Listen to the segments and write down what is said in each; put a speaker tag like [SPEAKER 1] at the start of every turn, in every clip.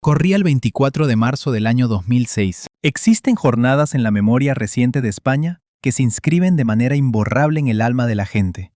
[SPEAKER 1] Corría el 24 de marzo del año 2006. Existen jornadas en la memoria reciente de España que se inscriben de manera imborrable en el alma de la gente.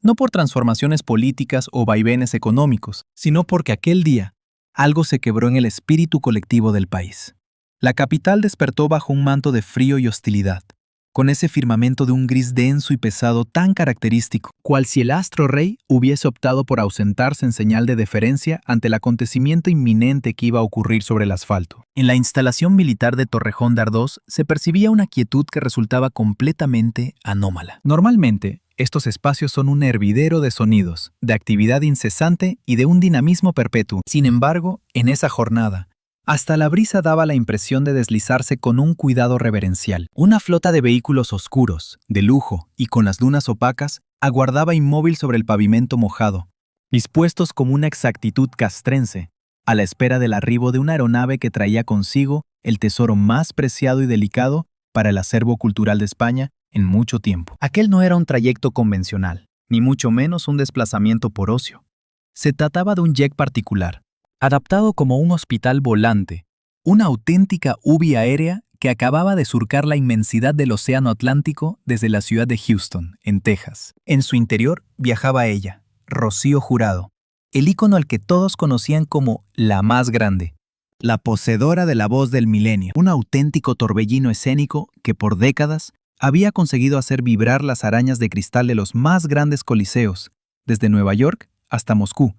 [SPEAKER 1] No por transformaciones políticas o vaivenes económicos, sino porque aquel día algo se quebró en el espíritu colectivo del país. La capital despertó bajo un manto de frío y hostilidad, con ese firmamento de un gris denso y pesado tan característico, cual si el astro rey hubiese optado por ausentarse en señal de deferencia ante el acontecimiento inminente que iba a ocurrir sobre el asfalto. En la instalación militar de Torrejón de Ardoz se percibía una quietud que resultaba completamente anómala. Normalmente, estos espacios son un hervidero de sonidos, de actividad incesante y de un dinamismo perpetuo. Sin embargo, en esa jornada, hasta la brisa daba la impresión de deslizarse con un cuidado reverencial. Una flota de vehículos oscuros, de lujo y con las lunas opacas, aguardaba inmóvil sobre el pavimento mojado, dispuestos con una exactitud castrense, a la espera del arribo de una aeronave que traía consigo el tesoro más preciado y delicado para el acervo cultural de España en mucho tiempo. Aquel no era un trayecto convencional, ni mucho menos un desplazamiento por ocio. Se trataba de un jet particular, adaptado como un hospital volante, una auténtica UBI aérea que acababa de surcar la inmensidad del océano Atlántico desde la ciudad de Houston, en Texas. En su interior viajaba ella, Rocío Jurado, el ícono al que todos conocían como la más grande, la poseedora de la voz del milenio, un auténtico torbellino escénico que por décadas había conseguido hacer vibrar las arañas de cristal de los más grandes coliseos, desde Nueva York hasta Moscú,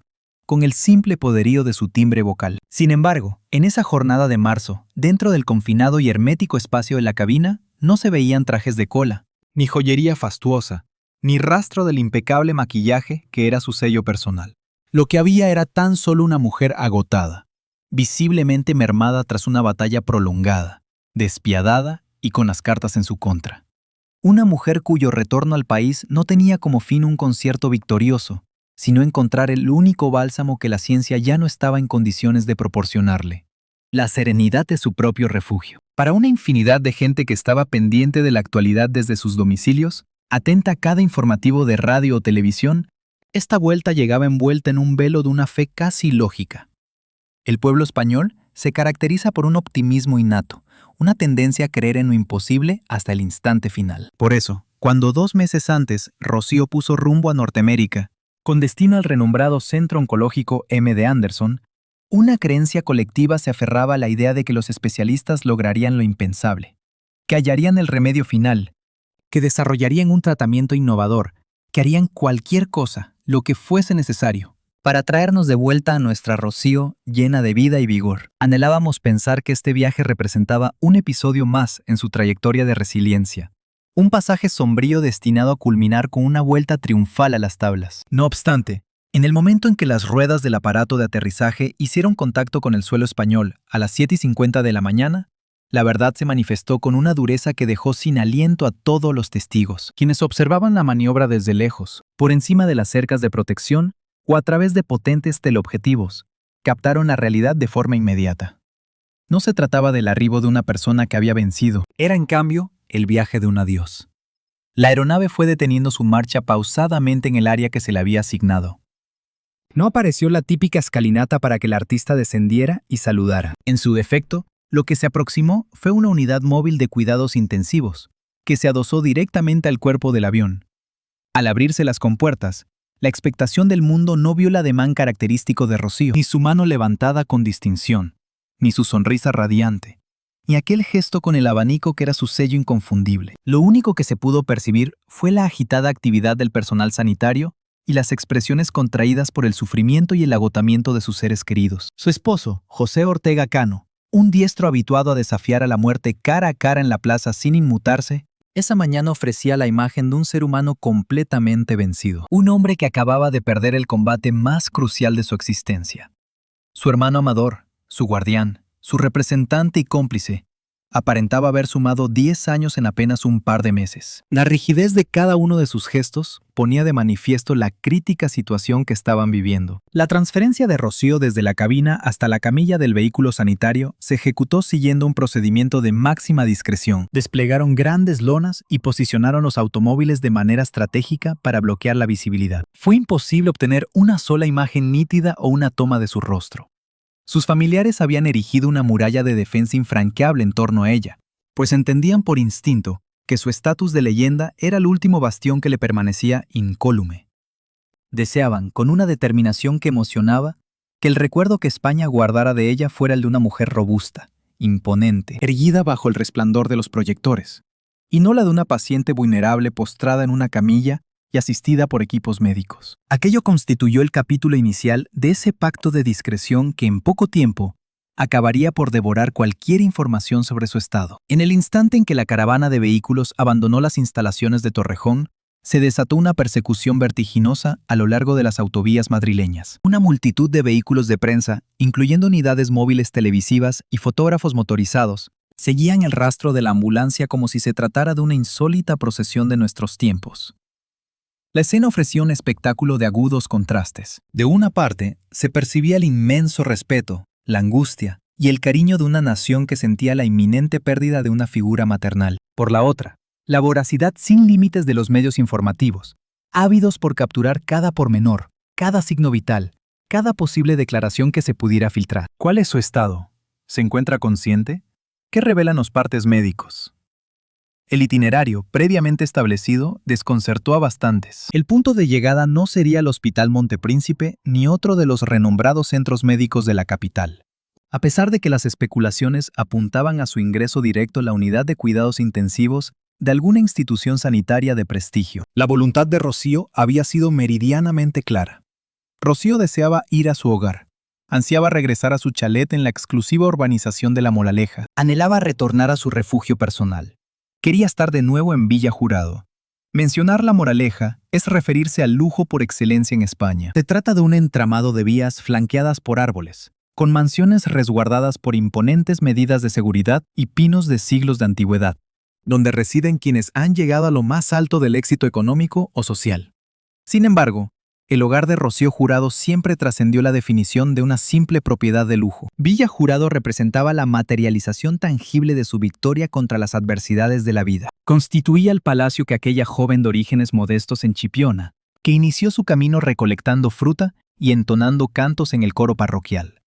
[SPEAKER 1] con el simple poderío de su timbre vocal. Sin embargo, en esa jornada de marzo, dentro del confinado y hermético espacio de la cabina, no se veían trajes de cola, ni joyería fastuosa, ni rastro del impecable maquillaje que era su sello personal. Lo que había era tan solo una mujer agotada, visiblemente mermada tras una batalla prolongada, despiadada y con las cartas en su contra. Una mujer cuyo retorno al país no tenía como fin un concierto victorioso, sino encontrar el único bálsamo que la ciencia ya no estaba en condiciones de proporcionarle: la serenidad de su propio refugio. Para una infinidad de gente que estaba pendiente de la actualidad desde sus domicilios, atenta a cada informativo de radio o televisión, esta vuelta llegaba envuelta en un velo de una fe casi ilógica. El pueblo español se caracteriza por un optimismo innato, una tendencia a creer en lo imposible hasta el instante final. Por eso, cuando 2 meses antes Rocío puso rumbo a Norteamérica, con destino al renombrado Centro Oncológico MD Anderson, una creencia colectiva se aferraba a la idea de que los especialistas lograrían lo impensable, que hallarían el remedio final, que desarrollarían un tratamiento innovador, que harían cualquier cosa, lo que fuese necesario, para traernos de vuelta a nuestra Rocío llena de vida y vigor. Anhelábamos pensar que este viaje representaba un episodio más en su trayectoria de resiliencia, un pasaje sombrío destinado a culminar con una vuelta triunfal a las tablas. No obstante, en el momento en que las ruedas del aparato de aterrizaje hicieron contacto con el suelo español a las 7:50 de la mañana, la verdad se manifestó con una dureza que dejó sin aliento a todos los testigos, quienes observaban la maniobra desde lejos, por encima de las cercas de protección o a través de potentes teleobjetivos, captaron la realidad de forma inmediata. No se trataba del arribo de una persona que había vencido, era en cambio el viaje de un adiós. La aeronave fue deteniendo su marcha pausadamente en el área que se le había asignado. No apareció la típica escalinata para que el artista descendiera y saludara. En su defecto, lo que se aproximó fue una unidad móvil de cuidados intensivos, que se adosó directamente al cuerpo del avión. Al abrirse las compuertas, la expectación del mundo no vio el ademán característico de Rocío, ni su mano levantada con distinción, ni su sonrisa radiante, ni aquel gesto con el abanico que era su sello inconfundible. Lo único que se pudo percibir fue la agitada actividad del personal sanitario y las expresiones contraídas por el sufrimiento y el agotamiento de sus seres queridos. Su esposo, José Ortega Cano, un diestro habituado a desafiar a la muerte cara a cara en la plaza sin inmutarse, esa mañana ofrecía la imagen de un ser humano completamente vencido, un hombre que acababa de perder el combate más crucial de su existencia. Su hermano amador, su guardián, su representante y cómplice, aparentaba haber sumado 10 años en apenas un par de meses. La rigidez de cada uno de sus gestos ponía de manifiesto la crítica situación que estaban viviendo. La transferencia de Rocío desde la cabina hasta la camilla del vehículo sanitario se ejecutó siguiendo un procedimiento de máxima discreción. Desplegaron grandes lonas y posicionaron los automóviles de manera estratégica para bloquear la visibilidad. Fue imposible obtener una sola imagen nítida o una toma de su rostro. Sus familiares habían erigido una muralla de defensa infranqueable en torno a ella, pues entendían por instinto que su estatus de leyenda era el último bastión que le permanecía incólume. Deseaban, con una determinación que emocionaba, que el recuerdo que España guardara de ella fuera el de una mujer robusta, imponente, erguida bajo el resplandor de los proyectores, y no la de una paciente vulnerable postrada en una camilla y asistida por equipos médicos. Aquello constituyó el capítulo inicial de ese pacto de discreción que en poco tiempo acabaría por devorar cualquier información sobre su estado. En el instante en que la caravana de vehículos abandonó las instalaciones de Torrejón, se desató una persecución vertiginosa a lo largo de las autovías madrileñas. Una multitud de vehículos de prensa, incluyendo unidades móviles televisivas y fotógrafos motorizados, seguían el rastro de la ambulancia como si se tratara de una insólita procesión de nuestros tiempos. La escena ofrecía un espectáculo de agudos contrastes. De una parte, se percibía el inmenso respeto, la angustia y el cariño de una nación que sentía la inminente pérdida de una figura maternal. Por la otra, la voracidad sin límites de los medios informativos, ávidos por capturar cada pormenor, cada signo vital, cada posible declaración que se pudiera filtrar. ¿Cuál es su estado? ¿Se encuentra consciente? ¿Qué revelan los partes médicos? El itinerario, previamente establecido, desconcertó a bastantes. El punto de llegada no sería el Hospital Montepríncipe ni otro de los renombrados centros médicos de la capital. A pesar de que las especulaciones apuntaban a su ingreso directo en la unidad de cuidados intensivos de alguna institución sanitaria de prestigio, la voluntad de Rocío había sido meridianamente clara. Rocío deseaba ir a su hogar. Ansiaba regresar a su chalet en la exclusiva urbanización de La Moraleja. Anhelaba retornar a su refugio personal. Quería estar de nuevo en Villa Jurado. Mencionar La Moraleja es referirse al lujo por excelencia en España. Se trata de un entramado de vías flanqueadas por árboles, con mansiones resguardadas por imponentes medidas de seguridad y pinos de siglos de antigüedad, donde residen quienes han llegado a lo más alto del éxito económico o social. Sin embargo, el hogar de Rocío Jurado siempre trascendió la definición de una simple propiedad de lujo. Villa Jurado representaba la materialización tangible de su victoria contra las adversidades de la vida. Constituía el palacio que aquella joven de orígenes modestos en Chipiona, que inició su camino recolectando fruta y entonando cantos en el coro parroquial,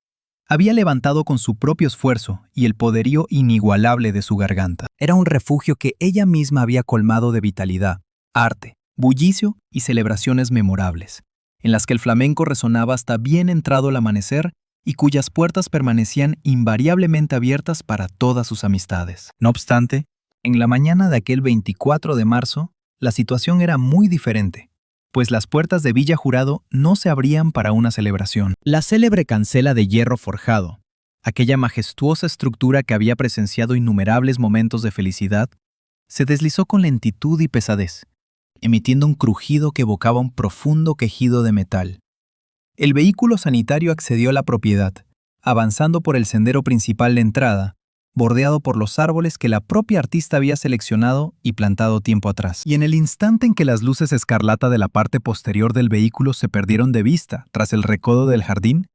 [SPEAKER 1] había levantado con su propio esfuerzo y el poderío inigualable de su garganta. Era un refugio que ella misma había colmado de vitalidad, arte, bullicio y celebraciones memorables, en las que el flamenco resonaba hasta bien entrado el amanecer y cuyas puertas permanecían invariablemente abiertas para todas sus amistades. No obstante, en la mañana de aquel 24 de marzo, la situación era muy diferente, pues las puertas de Villa Jurado no se abrían para una celebración. La célebre cancela de hierro forjado, aquella majestuosa estructura que había presenciado innumerables momentos de felicidad, se deslizó con lentitud y pesadez, emitiendo un crujido que evocaba un profundo quejido de metal. El vehículo sanitario accedió a la propiedad, avanzando por el sendero principal de entrada, bordeado por los árboles que la propia artista había seleccionado y plantado tiempo atrás. Y en el instante en que las luces escarlata de la parte posterior del vehículo se perdieron de vista tras el recodo del jardín,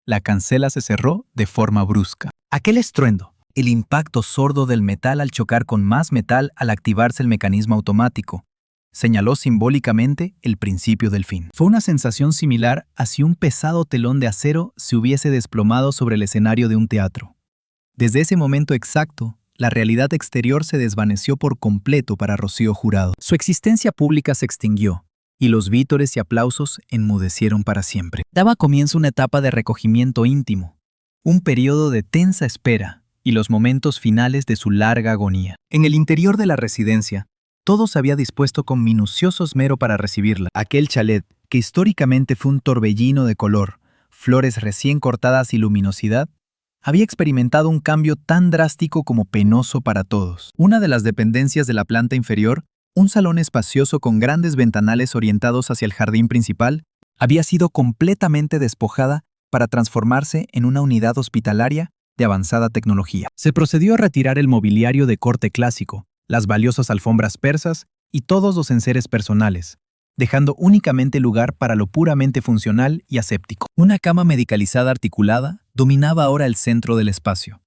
[SPEAKER 1] la cancela se cerró de forma brusca. Aquel estruendo, el impacto sordo del metal al chocar con más metal al activarse el mecanismo automático, señaló simbólicamente el principio del fin. Fue una sensación similar a si un pesado telón de acero se hubiese desplomado sobre el escenario de un teatro. Desde ese momento exacto, la realidad exterior se desvaneció por completo para Rocío Jurado. Su existencia pública se extinguió, y los vítores y aplausos enmudecieron para siempre. Daba comienzo una etapa de recogimiento íntimo, un periodo de tensa espera y los momentos finales de su larga agonía. En el interior de la residencia, todo se había dispuesto con minucioso esmero para recibirla. Aquel chalet, que históricamente fue un torbellino de color, flores recién cortadas y luminosidad, había experimentado un cambio tan drástico como penoso para todos. Una de las dependencias de la planta inferior, un salón espacioso con grandes ventanales orientados hacia el jardín principal, había sido completamente despojada para transformarse en una unidad hospitalaria de avanzada tecnología. Se procedió a retirar el mobiliario de corte clásico, las valiosas alfombras persas y todos los enseres personales, dejando únicamente lugar para lo puramente funcional y aséptico. Una cama medicalizada articulada dominaba ahora el centro del espacio.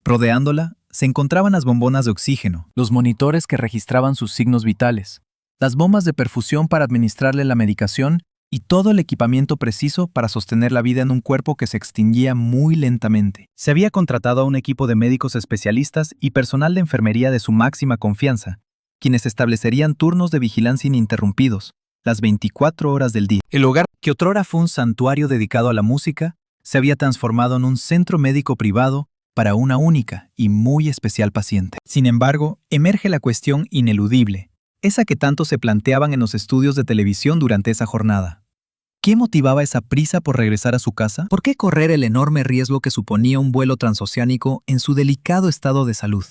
[SPEAKER 1] Rodeándola se encontraban las bombonas de oxígeno, los monitores que registraban sus signos vitales, las bombas de perfusión para administrarle la medicación y todo el equipamiento preciso para sostener la vida en un cuerpo que se extinguía muy lentamente. Se había contratado a un equipo de médicos especialistas y personal de enfermería de su máxima confianza, quienes establecerían turnos de vigilancia ininterrumpidos, las 24 horas del día. El hogar, que otrora fue un santuario dedicado a la música, se había transformado en un centro médico privado para una única y muy especial paciente. Sin embargo, emerge la cuestión ineludible, esa que tanto se planteaban en los estudios de televisión durante esa jornada. ¿Qué motivaba esa prisa por regresar a su casa? ¿Por qué correr el enorme riesgo que suponía un vuelo transoceánico en su delicado estado de salud?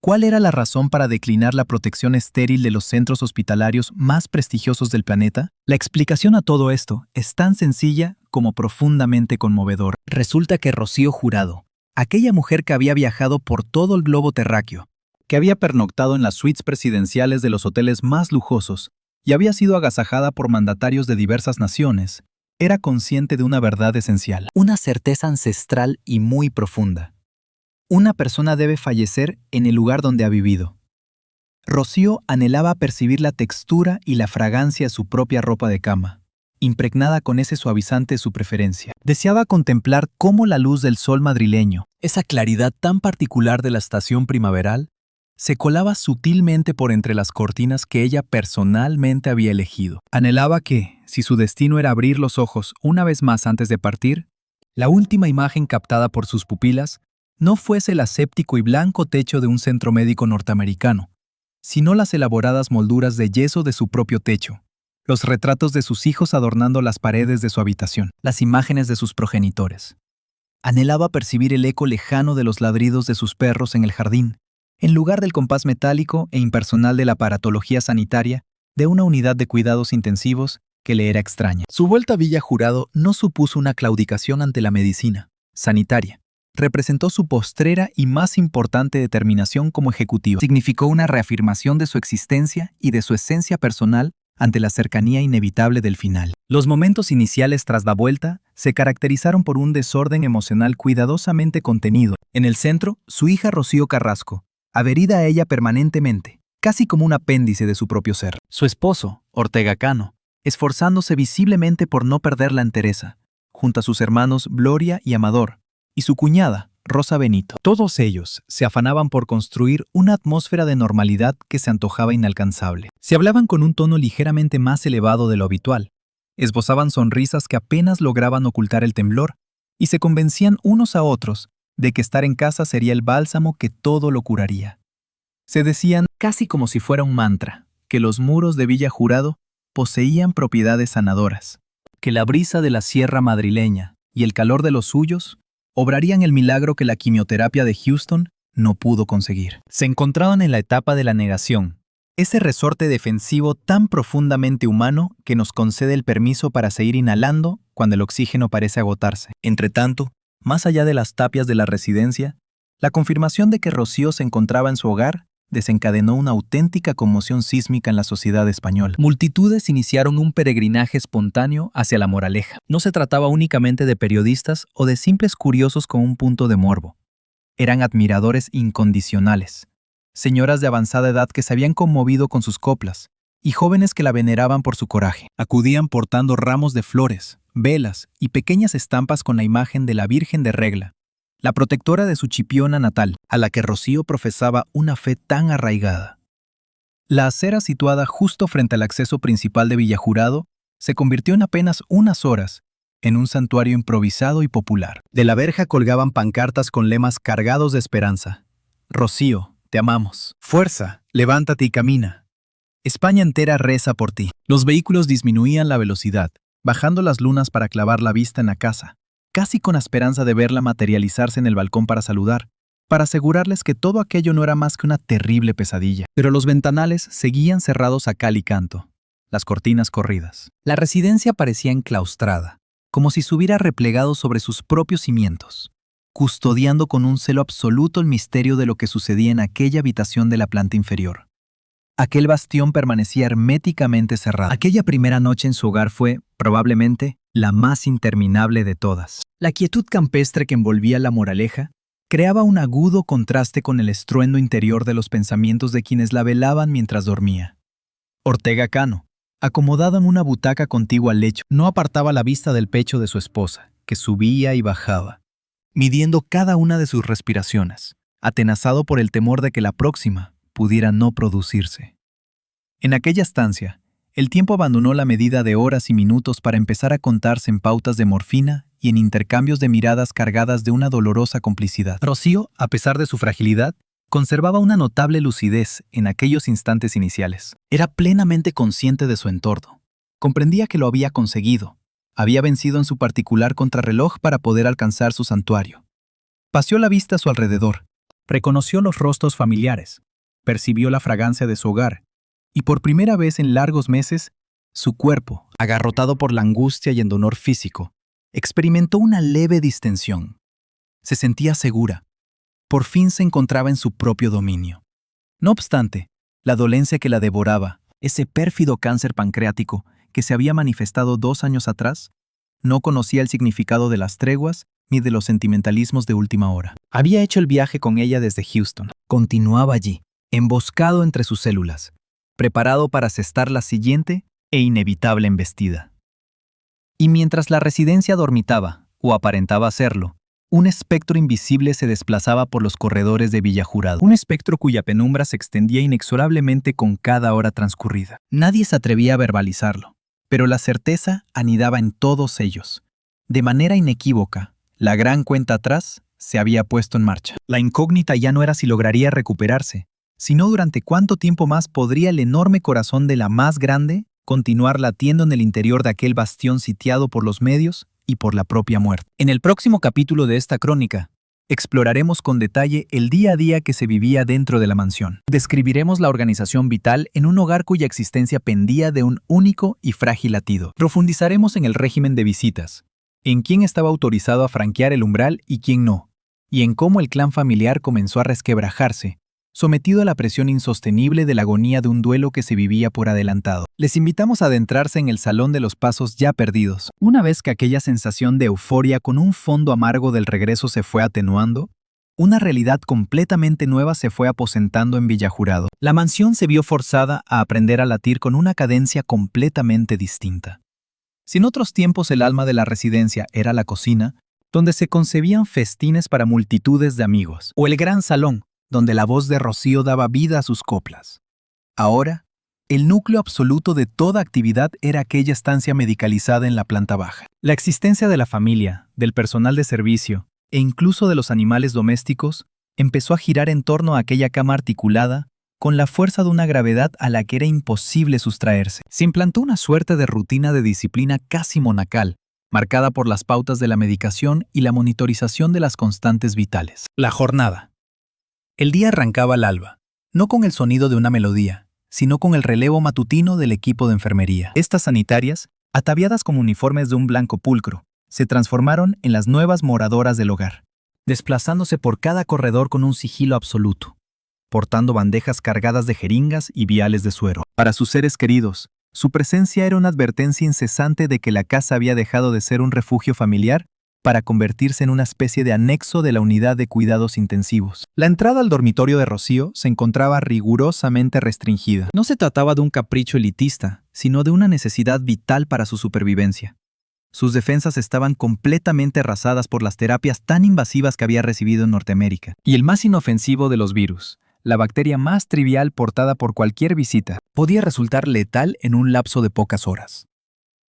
[SPEAKER 1] ¿Cuál era la razón para declinar la protección estéril de los centros hospitalarios más prestigiosos del planeta? La explicación a todo esto es tan sencilla como profundamente conmovedora. Resulta que Rocío Jurado, aquella mujer que había viajado por todo el globo terráqueo, que había pernoctado en las suites presidenciales de los hoteles más lujosos y había sido agasajada por mandatarios de diversas naciones, era consciente de una verdad esencial, una certeza ancestral y muy profunda. Una persona debe fallecer en el lugar donde ha vivido. Rocío anhelaba percibir la textura y la fragancia de su propia ropa de cama, impregnada con ese suavizante de su preferencia. Deseaba contemplar cómo la luz del sol madrileño, esa claridad tan particular de la estación primaveral, se colaba sutilmente por entre las cortinas que ella personalmente había elegido. Anhelaba que, si su destino era abrir los ojos una vez más antes de partir, la última imagen captada por sus pupilas no fuese el aséptico y blanco techo de un centro médico norteamericano, sino las elaboradas molduras de yeso de su propio techo, los retratos de sus hijos adornando las paredes de su habitación, las imágenes de sus progenitores. Anhelaba percibir el eco lejano de los ladridos de sus perros en el jardín, en lugar del compás metálico e impersonal de la aparatología sanitaria de una unidad de cuidados intensivos que le era extraña. Su vuelta a Villa Jurado no supuso una claudicación ante la medicina sanitaria. Representó su postrera y más importante determinación como ejecutiva. Significó una reafirmación de su existencia y de su esencia personal ante la cercanía inevitable del final. Los momentos iniciales tras la vuelta se caracterizaron por un desorden emocional cuidadosamente contenido. En el centro, su hija Rocío Carrasco, adherida a ella permanentemente, casi como un apéndice de su propio ser. Su esposo, Ortega Cano, esforzándose visiblemente por no perder la entereza, junto a sus hermanos Gloria y Amador, y su cuñada, Rosa Benito. Todos ellos se afanaban por construir una atmósfera de normalidad que se antojaba inalcanzable. Se hablaban con un tono ligeramente más elevado de lo habitual, esbozaban sonrisas que apenas lograban ocultar el temblor, y se convencían unos a otros de que estar en casa sería el bálsamo que todo lo curaría. Se decían, casi como si fuera un mantra, que los muros de Villa Jurado poseían propiedades sanadoras, que la brisa de la sierra madrileña y el calor de los suyos obrarían el milagro que la quimioterapia de Houston no pudo conseguir. Se encontraban en la etapa de la negación, ese resorte defensivo tan profundamente humano que nos concede el permiso para seguir inhalando cuando el oxígeno parece agotarse. Entretanto, más allá de las tapias de la residencia, la confirmación de que Rocío se encontraba en su hogar desencadenó una auténtica conmoción sísmica en la sociedad española. Multitudes iniciaron un peregrinaje espontáneo hacia La Moraleja. No se trataba únicamente de periodistas o de simples curiosos con un punto de morbo. Eran admiradores incondicionales, señoras de avanzada edad que se habían conmovido con sus coplas, y jóvenes que la veneraban por su coraje. Acudían portando ramos de flores, velas y pequeñas estampas con la imagen de la Virgen de Regla, la protectora de su Chipiona natal, a la que Rocío profesaba una fe tan arraigada. La acera situada justo frente al acceso principal de Villa Jurado se convirtió en apenas unas horas en un santuario improvisado y popular. De la verja colgaban pancartas con lemas cargados de esperanza. Rocío, te amamos. Fuerza, levántate y camina. España entera reza por ti. Los vehículos disminuían la velocidad, bajando las lunas para clavar la vista en la casa, casi con la esperanza de verla materializarse en el balcón para saludar, para asegurarles que todo aquello no era más que una terrible pesadilla. Pero los ventanales seguían cerrados a cal y canto, las cortinas corridas. La residencia parecía enclaustrada, como si se hubiera replegado sobre sus propios cimientos, custodiando con un celo absoluto el misterio de lo que sucedía en aquella habitación de la planta inferior. Aquel bastión permanecía herméticamente cerrado. Aquella primera noche en su hogar fue, probablemente, la más interminable de todas. La quietud campestre que envolvía La Moraleja creaba un agudo contraste con el estruendo interior de los pensamientos de quienes la velaban mientras dormía. Ortega Cano, Acomodado en una butaca contigua al lecho, no apartaba la vista del pecho de su esposa, que subía y bajaba, midiendo cada una de sus respiraciones, atenazado por el temor de que la próxima pudiera no producirse. En aquella estancia, el tiempo abandonó la medida de horas y minutos para empezar a contarse en pautas de morfina y en intercambios de miradas cargadas de una dolorosa complicidad. Rocío, a pesar de su fragilidad, conservaba una notable lucidez en aquellos instantes iniciales. Era plenamente consciente de su entorno. Comprendía que lo había conseguido. Había vencido en su particular contrarreloj para poder alcanzar su santuario. Paseó la vista a su alrededor. Reconoció los rostros familiares. Percibió la fragancia de su hogar. Y por primera vez en largos meses, su cuerpo, agarrotado por la angustia y el dolor físico, experimentó una leve distensión. Se sentía segura. Por fin se encontraba en su propio dominio. No obstante, la dolencia que la devoraba, ese pérfido cáncer pancreático que se había manifestado 2 años atrás, no conocía el significado de las treguas ni de los sentimentalismos de última hora. Había hecho el viaje con ella desde Houston. Continuaba allí, emboscado entre sus células, preparado para asestar la siguiente e inevitable embestida. Y mientras la residencia dormitaba, o aparentaba hacerlo, un espectro invisible se desplazaba por los corredores de Villajurado. Un espectro cuya penumbra se extendía inexorablemente con cada hora transcurrida. Nadie se atrevía a verbalizarlo, pero la certeza anidaba en todos ellos. De manera inequívoca, la gran cuenta atrás se había puesto en marcha. La incógnita ya no era si lograría recuperarse, sino durante cuánto tiempo más podría el enorme corazón de la más grande continuar latiendo en el interior de aquel bastión sitiado por los medios y por la propia muerte. En el próximo capítulo de esta crónica, exploraremos con detalle el día a día que se vivía dentro de la mansión. Describiremos la organización vital en un hogar cuya existencia pendía de un único y frágil latido. Profundizaremos en el régimen de visitas, en quién estaba autorizado a franquear el umbral y quién no, y en cómo el clan familiar comenzó a resquebrajarse, sometido a la presión insostenible de la agonía de un duelo que se vivía por adelantado. Les invitamos a adentrarse en el salón de los pasos ya perdidos. Una vez que aquella sensación de euforia con un fondo amargo del regreso se fue atenuando, una realidad completamente nueva se fue aposentando en Villajurado. La mansión se vio forzada a aprender a latir con una cadencia completamente distinta. Si en otros tiempos el alma de la residencia era la cocina, donde se concebían festines para multitudes de amigos, o el gran salón, donde la voz de Rocío daba vida a sus coplas. Ahora, el núcleo absoluto de toda actividad era aquella estancia medicalizada en la planta baja. La existencia de la familia, del personal de servicio e incluso de los animales domésticos empezó a girar en torno a aquella cama articulada con la fuerza de una gravedad a la que era imposible sustraerse. Se implantó una suerte de rutina de disciplina casi monacal, marcada por las pautas de la medicación y la monitorización de las constantes vitales. La jornada. El día arrancaba al alba, no con el sonido de una melodía, sino con el relevo matutino del equipo de enfermería. Estas sanitarias, ataviadas con uniformes de un blanco pulcro, se transformaron en las nuevas moradoras del hogar, desplazándose por cada corredor con un sigilo absoluto, portando bandejas cargadas de jeringas y viales de suero. Para sus seres queridos, su presencia era una advertencia incesante de que la casa había dejado de ser un refugio familiar para convertirse en una especie de anexo de la unidad de cuidados intensivos. La entrada al dormitorio de Rocío se encontraba rigurosamente restringida. No se trataba de un capricho elitista, sino de una necesidad vital para su supervivencia. Sus defensas estaban completamente arrasadas por las terapias tan invasivas que había recibido en Norteamérica. Y el más inofensivo de los virus, la bacteria más trivial portada por cualquier visita, podía resultar letal en un lapso de pocas horas.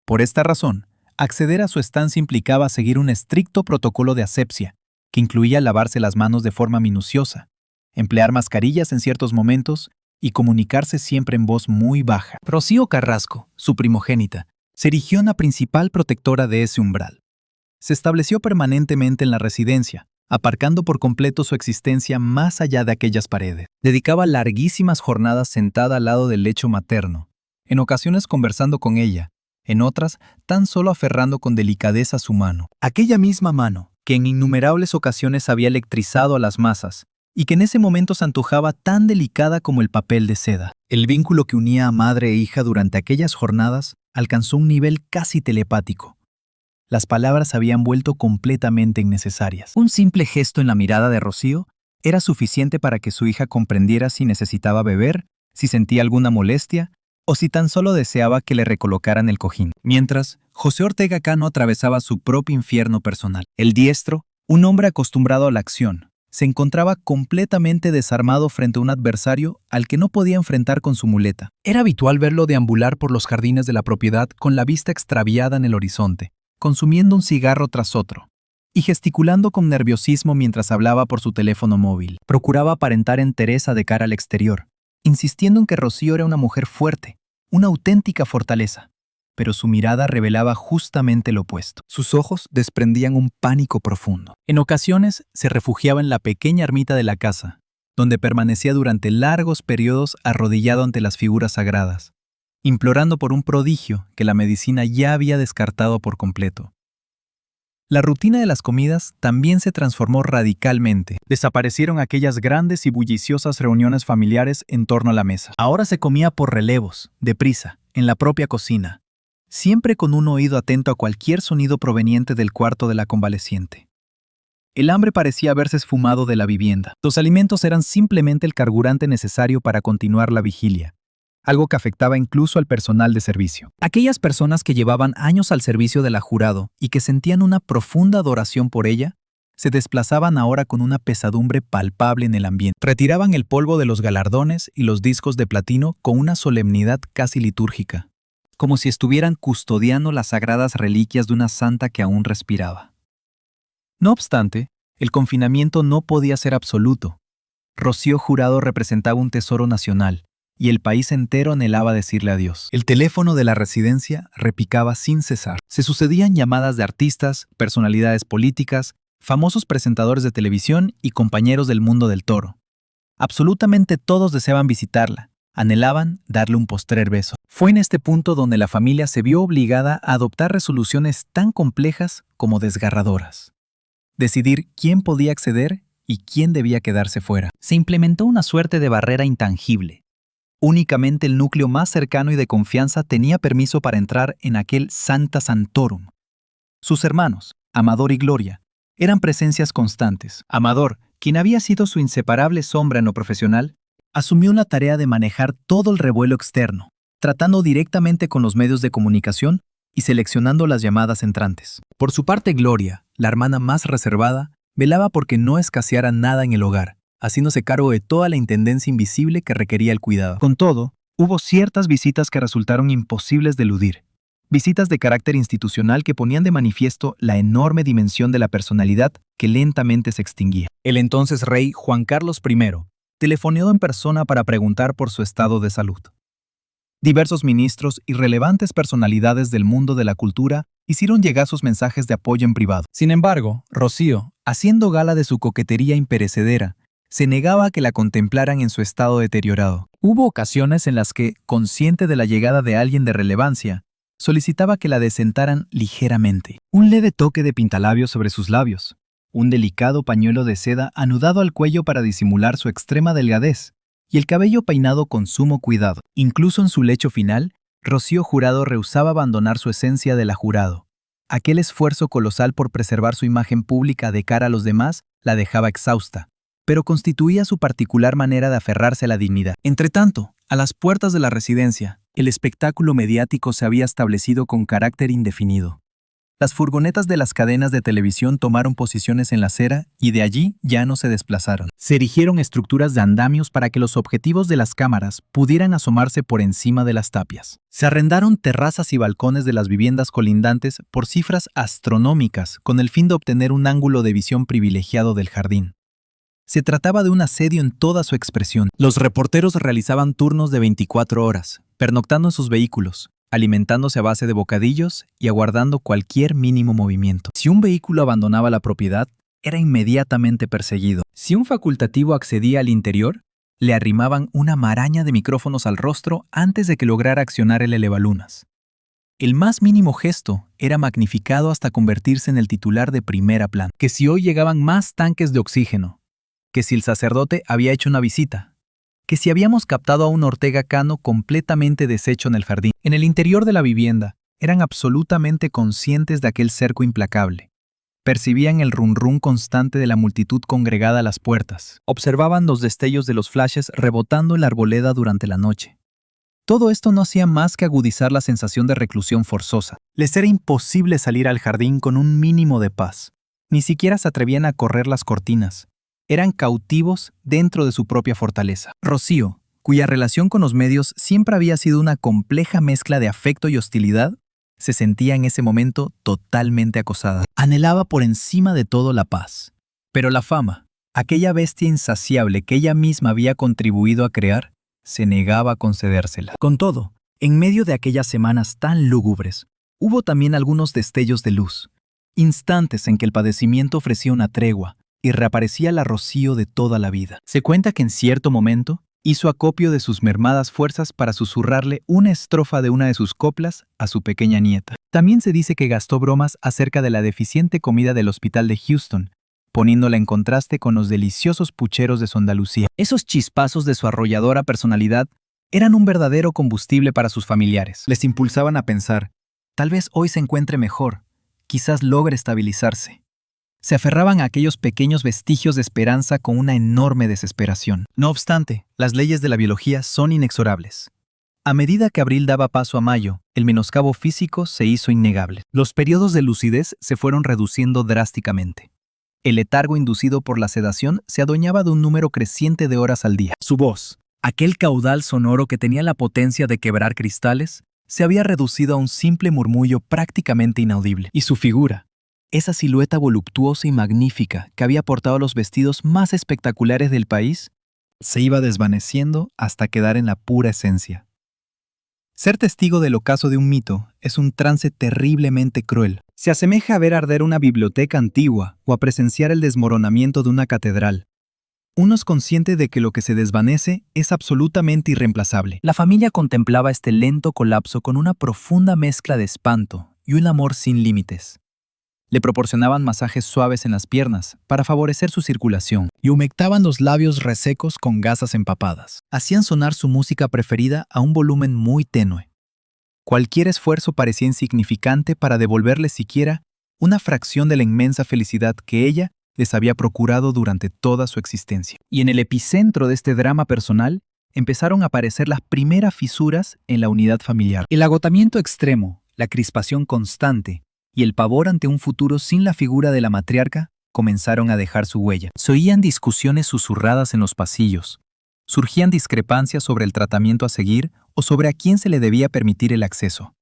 [SPEAKER 1] Por esta razón, acceder a su estancia implicaba seguir un estricto protocolo de asepsia, que incluía lavarse las manos de forma minuciosa, emplear mascarillas en ciertos momentos y comunicarse siempre en voz muy baja. Rocío Carrasco, su primogénita, se erigió en la principal protectora de ese umbral. Se estableció permanentemente en la residencia, aparcando por completo su existencia más allá de aquellas paredes. Dedicaba larguísimas jornadas sentada al lado del lecho materno, en ocasiones conversando con ella, en otras tan solo aferrando con delicadeza su mano. Aquella misma mano, que en innumerables ocasiones había electrizado a las masas, y que en ese momento se antojaba tan delicada como el papel de seda. El vínculo que unía a madre e hija durante aquellas jornadas alcanzó un nivel casi telepático. Las palabras habían vuelto completamente innecesarias. Un simple gesto en la mirada de Rocío era suficiente para que su hija comprendiera si necesitaba beber, si sentía alguna molestia, o si tan solo deseaba que le recolocaran el cojín. Mientras, José Ortega Cano atravesaba su propio infierno personal. El diestro, un hombre acostumbrado a la acción, se encontraba completamente desarmado frente a un adversario al que no podía enfrentar con su muleta. Era habitual verlo deambular por los jardines de la propiedad con la vista extraviada en el horizonte, consumiendo un cigarro tras otro, y gesticulando con nerviosismo mientras hablaba por su teléfono móvil. Procuraba aparentar entereza de cara al exterior, insistiendo en que Rocío era una mujer fuerte, una auténtica fortaleza. Pero su mirada revelaba justamente lo opuesto. Sus ojos desprendían un pánico profundo. En ocasiones se refugiaba en la pequeña ermita de la casa, donde permanecía durante largos periodos arrodillado ante las figuras sagradas, implorando por un prodigio que la medicina ya había descartado por completo. La rutina de las comidas también se transformó radicalmente. Desaparecieron aquellas grandes y bulliciosas reuniones familiares en torno a la mesa. Ahora se comía por relevos, deprisa, en la propia cocina, siempre con un oído atento a cualquier sonido proveniente del cuarto de la convaleciente. El hambre parecía haberse esfumado de la vivienda. Los alimentos eran simplemente el carburante necesario para continuar la vigilia, algo que afectaba incluso al personal de servicio. Aquellas personas que llevaban años al servicio de la jurado y que sentían una profunda adoración por ella, se desplazaban ahora con una pesadumbre palpable en el ambiente. Retiraban el polvo de los galardones y los discos de platino con una solemnidad casi litúrgica, como si estuvieran custodiando las sagradas reliquias de una santa que aún respiraba. No obstante, el confinamiento no podía ser absoluto. Rocío Jurado representaba un tesoro nacional, y el país entero anhelaba decirle adiós. El teléfono de la residencia repicaba sin cesar. Se sucedían llamadas de artistas, personalidades políticas, famosos presentadores de televisión y compañeros del mundo del toro. Absolutamente todos deseaban visitarla, anhelaban darle un postrer beso. Fue en este punto donde la familia se vio obligada a adoptar resoluciones tan complejas como desgarradoras. Decidir quién podía acceder y quién debía quedarse fuera. Se implementó una suerte de barrera intangible. Únicamente el núcleo más cercano y de confianza tenía permiso para entrar en aquel Sancta Sanctorum. Sus hermanos, Amador y Gloria, eran presencias constantes. Amador, quien había sido su inseparable sombra en lo profesional, asumió la tarea de manejar todo el revuelo externo, tratando directamente con los medios de comunicación y seleccionando las llamadas entrantes. Por su parte, Gloria, la hermana más reservada, velaba porque no escaseara nada en el hogar, haciéndose cargo de toda la intendencia invisible que requería el cuidado. Con todo, hubo ciertas visitas que resultaron imposibles de eludir. Visitas de carácter institucional que ponían de manifiesto la enorme dimensión de la personalidad que lentamente se extinguía. El entonces rey Juan Carlos I telefoneó en persona para preguntar por su estado de salud. Diversos ministros y relevantes personalidades del mundo de la cultura hicieron llegar sus mensajes de apoyo en privado. Sin embargo, Rocío, haciendo gala de su coquetería imperecedera, se negaba a que la contemplaran en su estado deteriorado. Hubo ocasiones en las que, consciente de la llegada de alguien de relevancia, solicitaba que la desentaran ligeramente. Un leve toque de pintalabios sobre sus labios, un delicado pañuelo de seda anudado al cuello para disimular su extrema delgadez, y el cabello peinado con sumo cuidado. Incluso en su lecho final, Rocío Jurado rehusaba abandonar su esencia de la jurado. Aquel esfuerzo colosal por preservar su imagen pública de cara a los demás la dejaba exhausta, pero constituía su particular manera de aferrarse a la dignidad. Entretanto, a las puertas de la residencia, el espectáculo mediático se había establecido con carácter indefinido. Las furgonetas de las cadenas de televisión tomaron posiciones en la acera y de allí ya no se desplazaron. Se erigieron estructuras de andamios para que los objetivos de las cámaras pudieran asomarse por encima de las tapias. Se arrendaron terrazas y balcones de las viviendas colindantes por cifras astronómicas con el fin de obtener un ángulo de visión privilegiado del jardín. Se trataba de un asedio en toda su expresión. Los reporteros realizaban turnos de 24 horas, pernoctando en sus vehículos, alimentándose a base de bocadillos y aguardando cualquier mínimo movimiento. Si un vehículo abandonaba la propiedad, era inmediatamente perseguido. Si un facultativo accedía al interior, le arrimaban una maraña de micrófonos al rostro antes de que lograra accionar el elevalunas. El más mínimo gesto era magnificado hasta convertirse en el titular de primera plana. Que si hoy llegaban más tanques de oxígeno, que si el sacerdote había hecho una visita, que si habíamos captado a un Ortega Cano completamente deshecho en el jardín. En el interior de la vivienda, eran absolutamente conscientes de aquel cerco implacable. Percibían el rum-rum constante de la multitud congregada a las puertas. Observaban los destellos de los flashes rebotando en la arboleda durante la noche. Todo esto no hacía más que agudizar la sensación de reclusión forzosa. Les era imposible salir al jardín con un mínimo de paz. Ni siquiera se atrevían a correr las cortinas. Eran cautivos dentro de su propia fortaleza. Rocío, cuya relación con los medios siempre había sido una compleja mezcla de afecto y hostilidad, se sentía en ese momento totalmente acosada. Anhelaba por encima de todo la paz. Pero la fama, aquella bestia insaciable que ella misma había contribuido a crear, se negaba a concedérsela. Con todo, en medio de aquellas semanas tan lúgubres, hubo también algunos destellos de luz, instantes en que el padecimiento ofrecía una tregua y reaparecía la Rocío de toda la vida. Se cuenta que en cierto momento hizo acopio de sus mermadas fuerzas para susurrarle una estrofa de una de sus coplas a su pequeña nieta. También se dice que gastó bromas acerca de la deficiente comida del hospital de Houston, poniéndola en contraste con los deliciosos pucheros de su Andalucía. Esos chispazos de su arrolladora personalidad eran un verdadero combustible para sus familiares. Les impulsaban a pensar, tal vez hoy se encuentre mejor, quizás logre estabilizarse. Se aferraban a aquellos pequeños vestigios de esperanza con una enorme desesperación. No obstante, las leyes de la biología son inexorables. A medida que abril daba paso a mayo, el menoscabo físico se hizo innegable. Los periodos de lucidez se fueron reduciendo drásticamente. El letargo inducido por la sedación se adueñaba de un número creciente de horas al día. Su voz, aquel caudal sonoro que tenía la potencia de quebrar cristales, se había reducido a un simple murmullo prácticamente inaudible. Y su figura, esa silueta voluptuosa y magnífica que había portado los vestidos más espectaculares del país, se iba desvaneciendo hasta quedar en la pura esencia. Ser testigo del ocaso de un mito es un trance terriblemente cruel. Se asemeja a ver arder una biblioteca antigua o a presenciar el desmoronamiento de una catedral. Uno es consciente de que lo que se desvanece es absolutamente irreemplazable. La familia contemplaba este lento colapso con una profunda mezcla de espanto y un amor sin límites. Le proporcionaban masajes suaves en las piernas para favorecer su circulación y humectaban los labios resecos con gasas empapadas. Hacían sonar su música preferida a un volumen muy tenue. Cualquier esfuerzo parecía insignificante para devolverle siquiera una fracción de la inmensa felicidad que ella les había procurado durante toda su existencia. Y en el epicentro de este drama personal empezaron a aparecer las primeras fisuras en la unidad familiar. El agotamiento extremo, la crispación constante y el pavor ante un futuro sin la figura de la matriarca comenzaron a dejar su huella. Se oían discusiones susurradas en los pasillos. Surgían discrepancias sobre el tratamiento a seguir o sobre a quién se le debía permitir el acceso,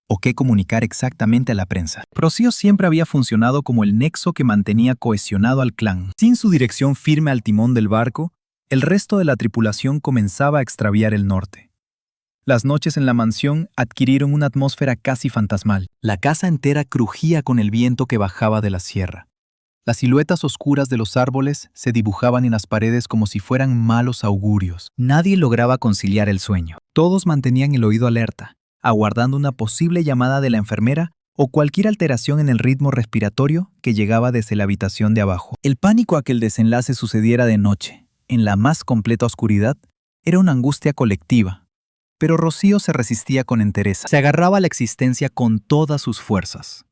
[SPEAKER 1] o qué comunicar exactamente a la prensa. Rocío siempre había funcionado como el nexo que mantenía cohesionado al clan. Sin su dirección firme al timón del barco, el resto de la tripulación comenzaba a extraviar el norte. Las noches en la mansión adquirieron una atmósfera casi fantasmal. La casa entera crujía con el viento que bajaba de la sierra. Las siluetas oscuras de los árboles se dibujaban en las paredes como si fueran malos augurios. Nadie lograba conciliar el sueño. Todos mantenían el oído alerta, aguardando una posible llamada de la enfermera o cualquier alteración en el ritmo respiratorio que llegaba desde la habitación de abajo. El pánico a que el desenlace sucediera de noche, en la más completa oscuridad, era una angustia colectiva. Pero Rocío se resistía con entereza. Se agarraba a la existencia con todas sus fuerzas.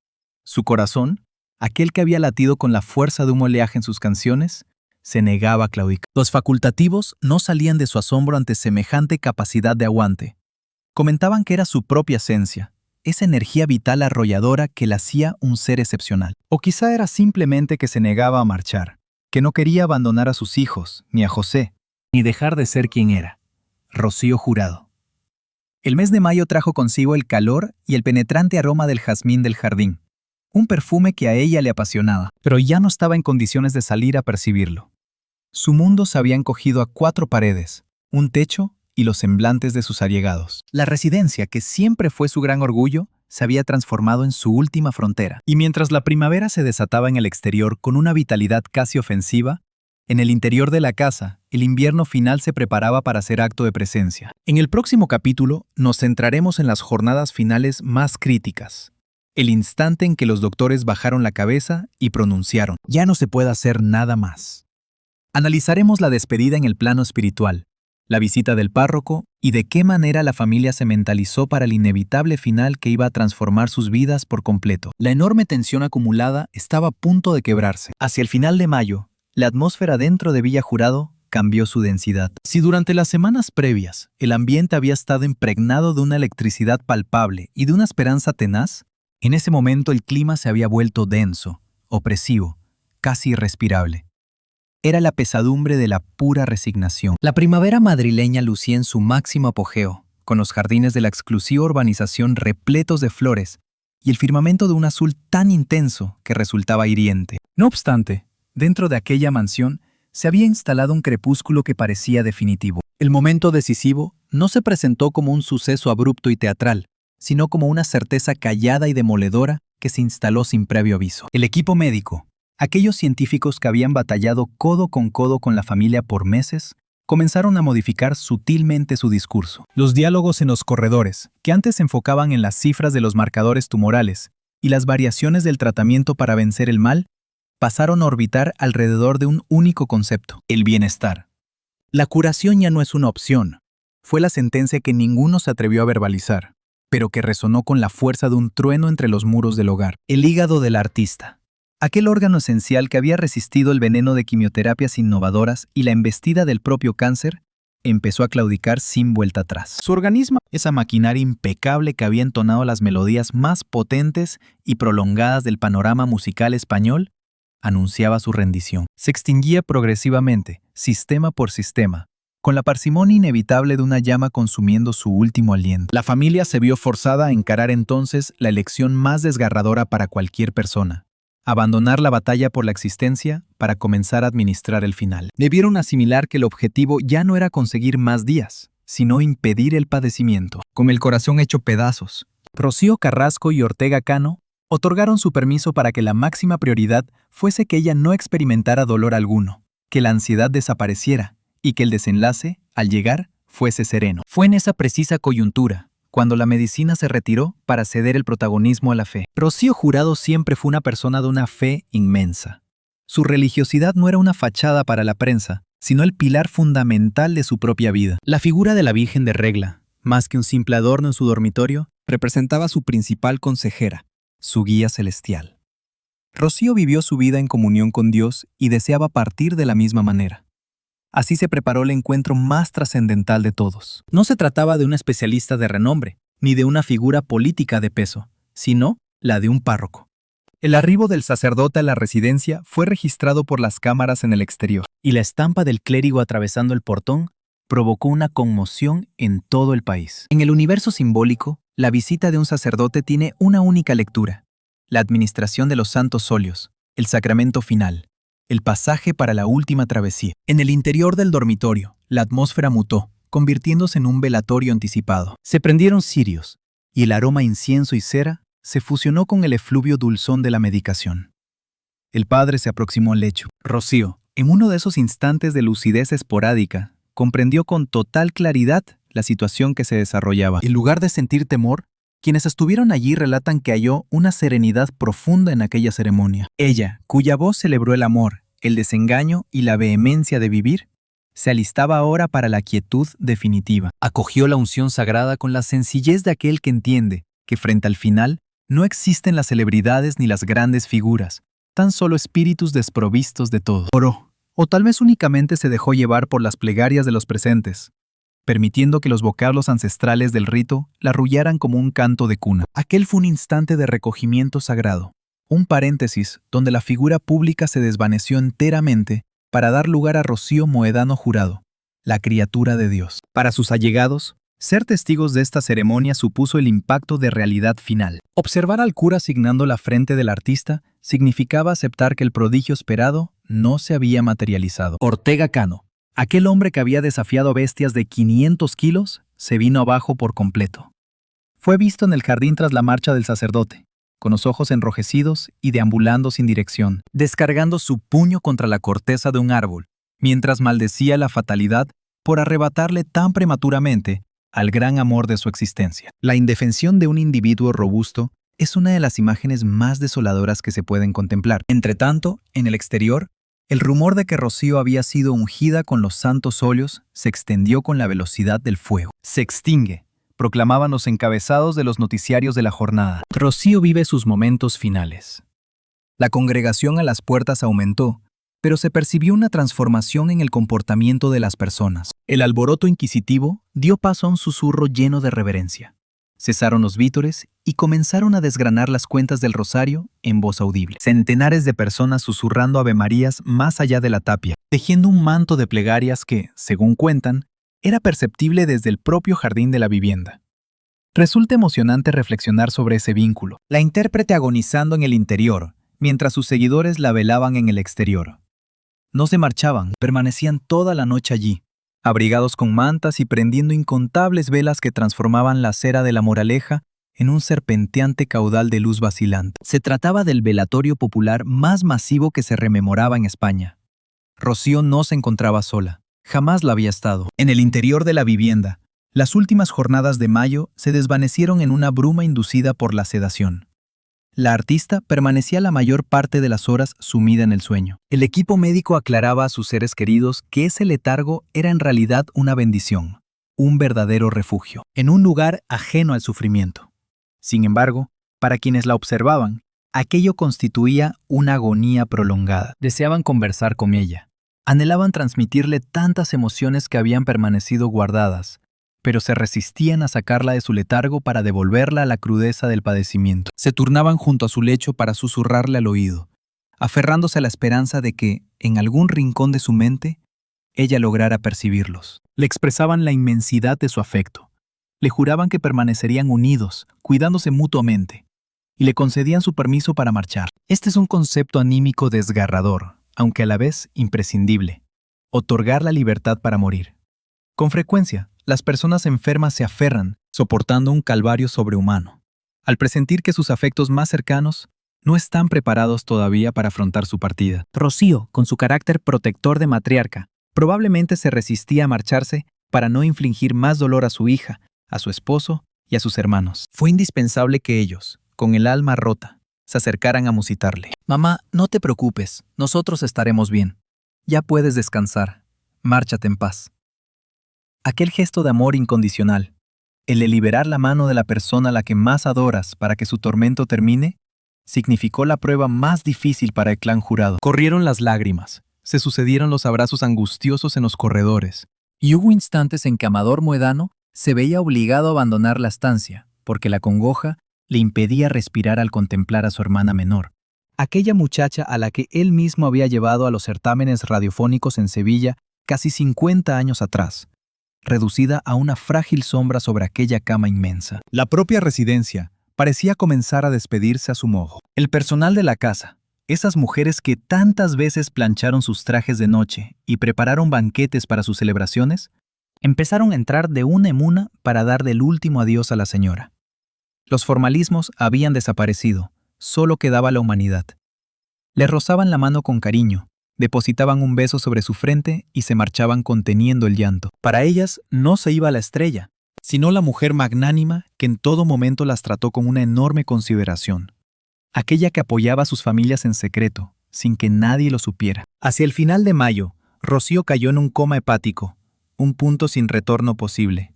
[SPEAKER 1] Su corazón, aquel que había latido con la fuerza de un oleaje en sus canciones, se negaba a claudicar. Los facultativos no salían de su asombro ante semejante capacidad de aguante. Comentaban que era su propia esencia, esa energía vital arrolladora que la hacía un ser excepcional. O quizá era simplemente que se negaba a marchar, que no quería abandonar a sus hijos, ni a José, ni dejar de ser quien era, Rocío Jurado. El mes de mayo trajo consigo el calor y el penetrante aroma del jazmín del jardín, un perfume que a ella le apasionaba, pero ya no estaba en condiciones de salir a percibirlo. Su mundo se había encogido a 4 paredes, un techo y los semblantes de sus allegados. La residencia, que siempre fue su gran orgullo, se había transformado en su última frontera. Y mientras la primavera se desataba en el exterior con una vitalidad casi ofensiva, en el interior de la casa, el invierno final se preparaba para hacer acto de presencia. En el próximo capítulo nos centraremos en las jornadas finales más críticas. El instante en que los doctores bajaron la cabeza y pronunciaron: ya no se puede hacer nada más. Analizaremos la despedida en el plano espiritual, la visita del párroco y de qué manera la familia se mentalizó para el inevitable final que iba a transformar sus vidas por completo. La enorme tensión acumulada estaba a punto de quebrarse. Hacia el final de mayo, la atmósfera dentro de Villa Jurado cambió su densidad. Si durante las semanas previas el ambiente había estado impregnado de una electricidad palpable y de una esperanza tenaz, en ese momento el clima se había vuelto denso, opresivo, casi irrespirable. Era la pesadumbre de la pura resignación. La primavera madrileña lucía en su máximo apogeo, con los jardines de la exclusiva urbanización repletos de flores y el firmamento de un azul tan intenso que resultaba hiriente. No obstante, dentro de aquella mansión se había instalado un crepúsculo que parecía definitivo. El momento decisivo no se presentó como un suceso abrupto y teatral, sino como una certeza callada y demoledora que se instaló sin previo aviso. El equipo médico, aquellos científicos que habían batallado codo con la familia por meses, comenzaron a modificar sutilmente su discurso. Los diálogos en los corredores, que antes se enfocaban en las cifras de los marcadores tumorales y las variaciones del tratamiento para vencer el mal, pasaron a orbitar alrededor de un único concepto: el bienestar. La curación ya no es una opción. Fue la sentencia que ninguno se atrevió a verbalizar, pero que resonó con la fuerza de un trueno entre los muros del hogar. El hígado del artista. Aquel órgano esencial que había resistido el veneno de quimioterapias innovadoras y la embestida del propio cáncer, empezó a claudicar sin vuelta atrás. Su organismo, esa maquinaria impecable que había entonado las melodías más potentes y prolongadas del panorama musical español, anunciaba su rendición. Se extinguía progresivamente, sistema por sistema, con la parsimonia inevitable de una llama consumiendo su último aliento. La familia se vio forzada a encarar entonces la elección más desgarradora para cualquier persona: abandonar la batalla por la existencia para comenzar a administrar el final. Debieron asimilar que el objetivo ya no era conseguir más días, sino impedir el padecimiento. Con el corazón hecho pedazos, Rocío Carrasco y Ortega Cano otorgaron su permiso para que la máxima prioridad fuese que ella no experimentara dolor alguno, que la ansiedad desapareciera y que el desenlace, al llegar, fuese sereno. Fue en esa precisa coyuntura cuando la medicina se retiró para ceder el protagonismo a la fe. Rocío Jurado siempre fue una persona de una fe inmensa. Su religiosidad no era una fachada para la prensa, sino el pilar fundamental de su propia vida. La figura de la Virgen de Regla, más que un simple adorno en su dormitorio, representaba su principal consejera, su guía celestial. Rocío vivió su vida en comunión con Dios y deseaba partir de la misma manera. Así se preparó el encuentro más trascendental de todos. No se trataba de un especialista de renombre, ni de una figura política de peso, sino la de un párroco. El arribo del sacerdote a la residencia fue registrado por las cámaras en el exterior, y la estampa del clérigo atravesando el portón provocó una conmoción en todo el país. En el universo simbólico, la visita de un sacerdote tiene una única lectura: la administración de los santos óleos, el sacramento final, el pasaje para la última travesía. En el interior del dormitorio, la atmósfera mutó, convirtiéndose en un velatorio anticipado. Se prendieron cirios, y el aroma a incienso y cera se fusionó con el efluvio dulzón de la medicación. El padre se aproximó al lecho. Rocío, en uno de esos instantes de lucidez esporádica, comprendió con total claridad la situación que se desarrollaba. En lugar de sentir temor, quienes estuvieron allí relatan que halló una serenidad profunda en aquella ceremonia. Ella, cuya voz celebró el amor, el desengaño y la vehemencia de vivir, se alistaba ahora para la quietud definitiva. Acogió la unción sagrada con la sencillez de aquel que entiende que frente al final no existen las celebridades ni las grandes figuras, tan solo espíritus desprovistos de todo. Oró, o tal vez únicamente se dejó llevar por las plegarias de los presentes, permitiendo que los vocablos ancestrales del rito la arrullaran como un canto de cuna. Aquel fue un instante de recogimiento sagrado, un paréntesis donde la figura pública se desvaneció enteramente para dar lugar a Rocío Moedano Jurado, la criatura de Dios. Para sus allegados, ser testigos de esta ceremonia supuso el impacto de realidad final. Observar al cura asignando la frente del artista significaba aceptar que el prodigio esperado no se había materializado. Ortega Cano, aquel hombre que había desafiado bestias de 500 kilos, se vino abajo por completo. Fue visto en el jardín tras la marcha del sacerdote, con los ojos enrojecidos y deambulando sin dirección, descargando su puño contra la corteza de un árbol, mientras maldecía la fatalidad por arrebatarle tan prematuramente al gran amor de su existencia. La indefensión de un individuo robusto es una de las imágenes más desoladoras que se pueden contemplar. Entretanto, en el exterior, el rumor de que Rocío había sido ungida con los santos óleos se extendió con la velocidad del fuego. Se extingue, proclamaban los encabezados de los noticiarios de la jornada. Rocío vive sus momentos finales. La congregación a las puertas aumentó, pero se percibió una transformación en el comportamiento de las personas. El alboroto inquisitivo dio paso a un susurro lleno de reverencia. Cesaron los vítores y comenzaron a desgranar las cuentas del rosario en voz audible. Centenares de personas susurrando avemarías más allá de la tapia, tejiendo un manto de plegarias que, según cuentan, era perceptible desde el propio jardín de la vivienda. Resulta emocionante reflexionar sobre ese vínculo. La intérprete agonizando en el interior, mientras sus seguidores la velaban en el exterior. No se marchaban, permanecían toda la noche allí, abrigados con mantas y prendiendo incontables velas que transformaban la cera de la Moraleja en un serpenteante caudal de luz vacilante. Se trataba del velatorio popular más masivo que se rememoraba en España. Rocío no se encontraba sola, jamás la había estado. En el interior de la vivienda, las últimas jornadas de mayo se desvanecieron en una bruma inducida por la sedación. La artista permanecía la mayor parte de las horas sumida en el sueño. El equipo médico aclaraba a sus seres queridos que ese letargo era en realidad una bendición, un verdadero refugio, en un lugar ajeno al sufrimiento. Sin embargo, para quienes la observaban, aquello constituía una agonía prolongada. Deseaban conversar con ella. Anhelaban transmitirle tantas emociones que habían permanecido guardadas, pero se resistían a sacarla de su letargo para devolverla a la crudeza del padecimiento. Se turnaban junto a su lecho para susurrarle al oído, aferrándose a la esperanza de que, en algún rincón de su mente, ella lograra percibirlos. Le expresaban la inmensidad de su afecto. Le juraban que permanecerían unidos, cuidándose mutuamente, y le concedían su permiso para marchar. Este es un concepto anímico desgarrador, aunque a la vez imprescindible. Otorgar la libertad para morir. Con frecuencia, las personas enfermas se aferran, soportando un calvario sobrehumano, al presentir que sus afectos más cercanos no están preparados todavía para afrontar su partida. Rocío, con su carácter protector de matriarca, probablemente se resistía a marcharse para no infligir más dolor a su hija, a su esposo y a sus hermanos. Fue indispensable que ellos, con el alma rota, se acercaran a musitarle. «Mamá, no te preocupes, nosotros estaremos bien. Ya puedes descansar. Márchate en paz». Aquel gesto de amor incondicional, el de liberar la mano de la persona a la que más adoras para que su tormento termine, significó la prueba más difícil para el clan Jurado. Corrieron las lágrimas, se sucedieron los abrazos angustiosos en los corredores, y hubo instantes en que Amador Moedano se veía obligado a abandonar la estancia, porque la congoja le impedía respirar al contemplar a su hermana menor, aquella muchacha a la que él mismo había llevado a los certámenes radiofónicos en Sevilla casi 50 años atrás, reducida a una frágil sombra sobre aquella cama inmensa. La propia residencia parecía comenzar a despedirse a su modo. El personal de la casa, esas mujeres que tantas veces plancharon sus trajes de noche y prepararon banquetes para sus celebraciones, empezaron a entrar de una en una para darle el último adiós a la señora. Los formalismos habían desaparecido, solo quedaba la humanidad. Le rozaban la mano con cariño, depositaban un beso sobre su frente y se marchaban conteniendo el llanto. Para ellas no se iba la estrella, sino la mujer magnánima que en todo momento las trató con una enorme consideración. Aquella que apoyaba a sus familias en secreto, sin que nadie lo supiera. Hacia el final de mayo, Rocío cayó en un coma hepático, un punto sin retorno posible.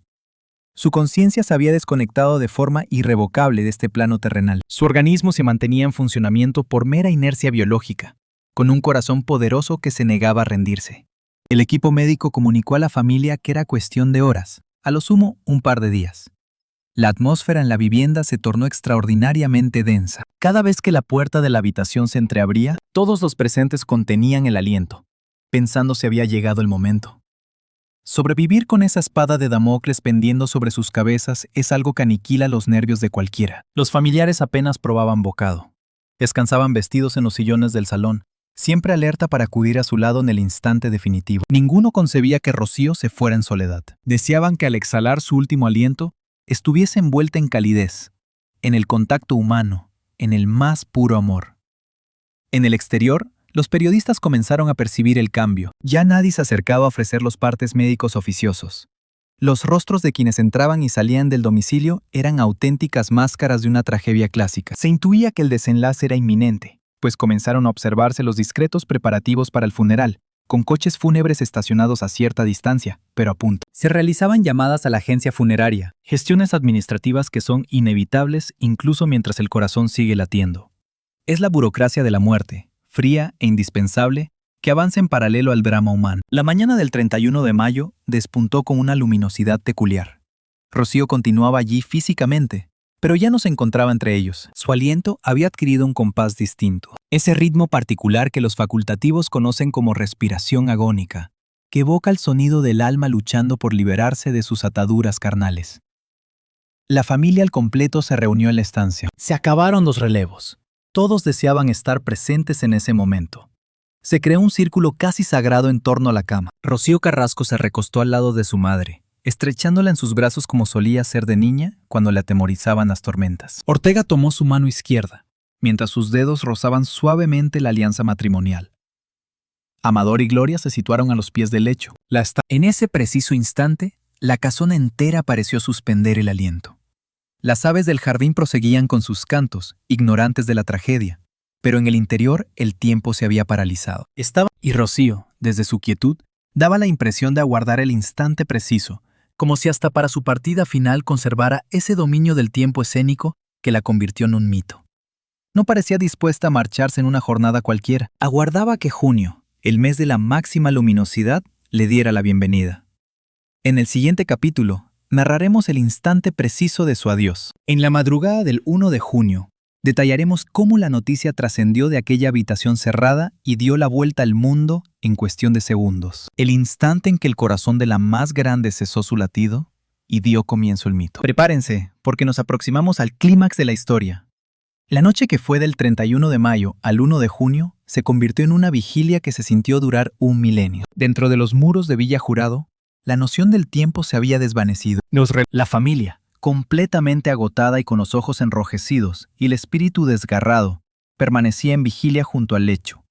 [SPEAKER 1] Su conciencia se había desconectado de forma irrevocable de este plano terrenal. Su organismo se mantenía en funcionamiento por mera inercia biológica, con un corazón poderoso que se negaba a rendirse. El equipo médico comunicó a la familia que era cuestión de horas, a lo sumo un par de días. La atmósfera en la vivienda se tornó extraordinariamente densa. Cada vez que la puerta de la habitación se entreabría, todos los presentes contenían el aliento, pensando si había llegado el momento. Sobrevivir con esa espada de Damocles pendiendo sobre sus cabezas es algo que aniquila los nervios de cualquiera. Los familiares apenas probaban bocado. Descansaban vestidos en los sillones del salón, siempre alerta para acudir a su lado en el instante definitivo. Ninguno concebía que Rocío se fuera en soledad. Deseaban que al exhalar su último aliento, estuviese envuelta en calidez, en el contacto humano, en el más puro amor. En el exterior, los periodistas comenzaron a percibir el cambio. Ya nadie se acercaba a ofrecer los partes médicos oficiosos. Los rostros de quienes entraban y salían del domicilio eran auténticas máscaras de una tragedia clásica. Se intuía que el desenlace era inminente, pues comenzaron a observarse los discretos preparativos para el funeral, con coches fúnebres estacionados a cierta distancia, pero a punto. Se realizaban llamadas a la agencia funeraria, gestiones administrativas que son inevitables incluso mientras el corazón sigue latiendo. Es la burocracia de la muerte, fría e indispensable, que avanza en paralelo al drama humano. La mañana del 31 de mayo despuntó con una luminosidad peculiar. Rocío continuaba allí físicamente, pero ya no se encontraba entre ellos. Su aliento había adquirido un compás distinto, ese ritmo particular que los facultativos conocen como respiración agónica, que evoca el sonido del alma luchando por liberarse de sus ataduras carnales. La familia al completo se reunió en la estancia. Se acabaron los relevos. Todos deseaban estar presentes en ese momento. Se creó un círculo casi sagrado en torno a la cama. Rocío Carrasco se recostó al lado de su madre, estrechándola en sus brazos como solía ser de niña cuando le atemorizaban las tormentas. Ortega tomó su mano izquierda, mientras sus dedos rozaban suavemente la alianza matrimonial. Amador y Gloria se situaron a los pies del lecho. En ese preciso instante, la casona entera pareció suspender el aliento. Las aves del jardín proseguían con sus cantos, ignorantes de la tragedia, pero en el interior el tiempo se había paralizado. Y Rocío, desde su quietud, daba la impresión de aguardar el instante preciso, como si hasta para su partida final conservara ese dominio del tiempo escénico que la convirtió en un mito. No parecía dispuesta a marcharse en una jornada cualquiera. Aguardaba que junio, el mes de la máxima luminosidad, le diera la bienvenida. En el siguiente capítulo, narraremos el instante preciso de su adiós. En la madrugada del 1 de junio, detallaremos cómo la noticia trascendió de aquella habitación cerrada y dio la vuelta al mundo en cuestión de segundos. El instante en que el corazón de la más grande cesó su latido y dio comienzo el mito. Prepárense, porque nos aproximamos al clímax de la historia. La noche que fue del 31 de mayo al 1 de junio se convirtió en una vigilia que se sintió durar un milenio. Dentro de los muros de Villa Jurado, la noción del tiempo se había desvanecido. La familia, completamente agotada y con los ojos enrojecidos y el espíritu desgarrado, permanecía en vigilia junto al lecho.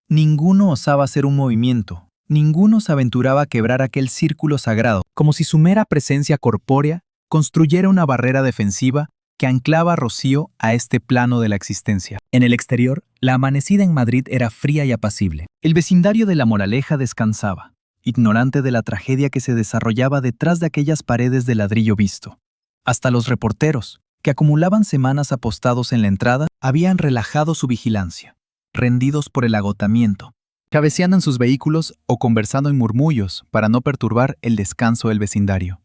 [SPEAKER 1] Ninguno osaba hacer un movimiento, ninguno se aventuraba a quebrar aquel círculo sagrado, como si su mera presencia corpórea construyera una barrera defensiva que anclaba a Rocío a este plano de la existencia. En el exterior, la amanecida en Madrid era fría y apacible. El vecindario de La Moraleja descansaba, ignorante de la tragedia que se desarrollaba detrás de aquellas paredes de ladrillo visto. Hasta los reporteros, que acumulaban semanas apostados en la entrada, habían relajado su vigilancia, rendidos por el agotamiento, cabeceando en sus vehículos o conversando en murmullos para no perturbar el descanso del vecindario.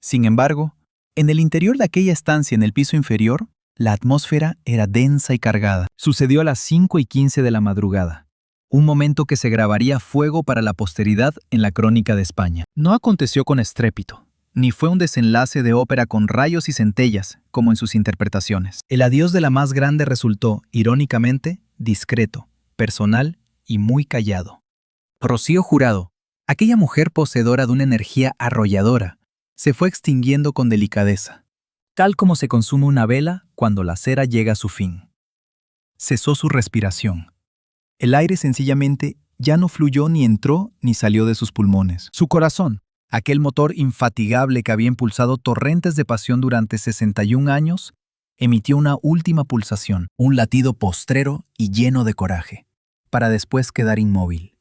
[SPEAKER 1] Sin embargo, en el interior de aquella estancia en el piso inferior, la atmósfera era densa y cargada. Sucedió a las 5:15 de la madrugada, un momento que se grabaría a fuego para la posteridad en la crónica de España. No aconteció con estrépito, ni fue un desenlace de ópera con rayos y centellas, como en sus interpretaciones. El adiós de la más grande resultó, irónicamente, discreto, personal y muy callado. Rocío Jurado, aquella mujer poseedora de una energía arrolladora, se fue extinguiendo con delicadeza, tal como se consume una vela cuando la cera llega a su fin. Cesó su respiración. El aire sencillamente ya no fluyó ni entró ni salió de sus pulmones. Su corazón, aquel motor infatigable que había impulsado torrentes de pasión durante 61 años, emitió una última pulsación, un latido postrero y lleno de coraje, para después quedar inmóvil.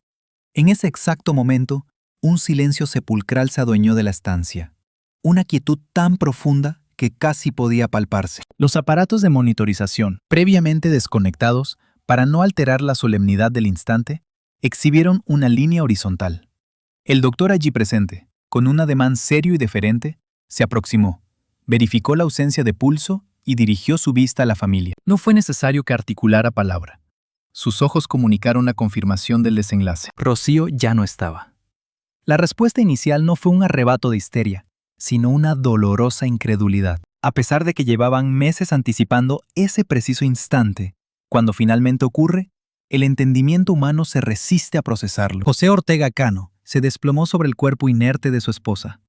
[SPEAKER 1] En ese exacto momento, un silencio sepulcral se adueñó de la estancia, una quietud tan profunda que casi podía palparse. Los aparatos de monitorización, previamente desconectados para no alterar la solemnidad del instante, exhibieron una línea horizontal. El doctor allí presente, con un ademán serio y deferente, se aproximó, verificó la ausencia de pulso y dirigió su vista a la familia. No fue necesario que articulara palabra. Sus ojos comunicaron la confirmación del desenlace. Rocío ya no estaba. La respuesta inicial no fue un arrebato de histeria, sino una dolorosa incredulidad. A pesar de que llevaban meses anticipando ese preciso instante, cuando finalmente ocurre, el entendimiento humano se resiste a procesarlo. José Ortega Cano se desplomó sobre el cuerpo inerte de su esposa,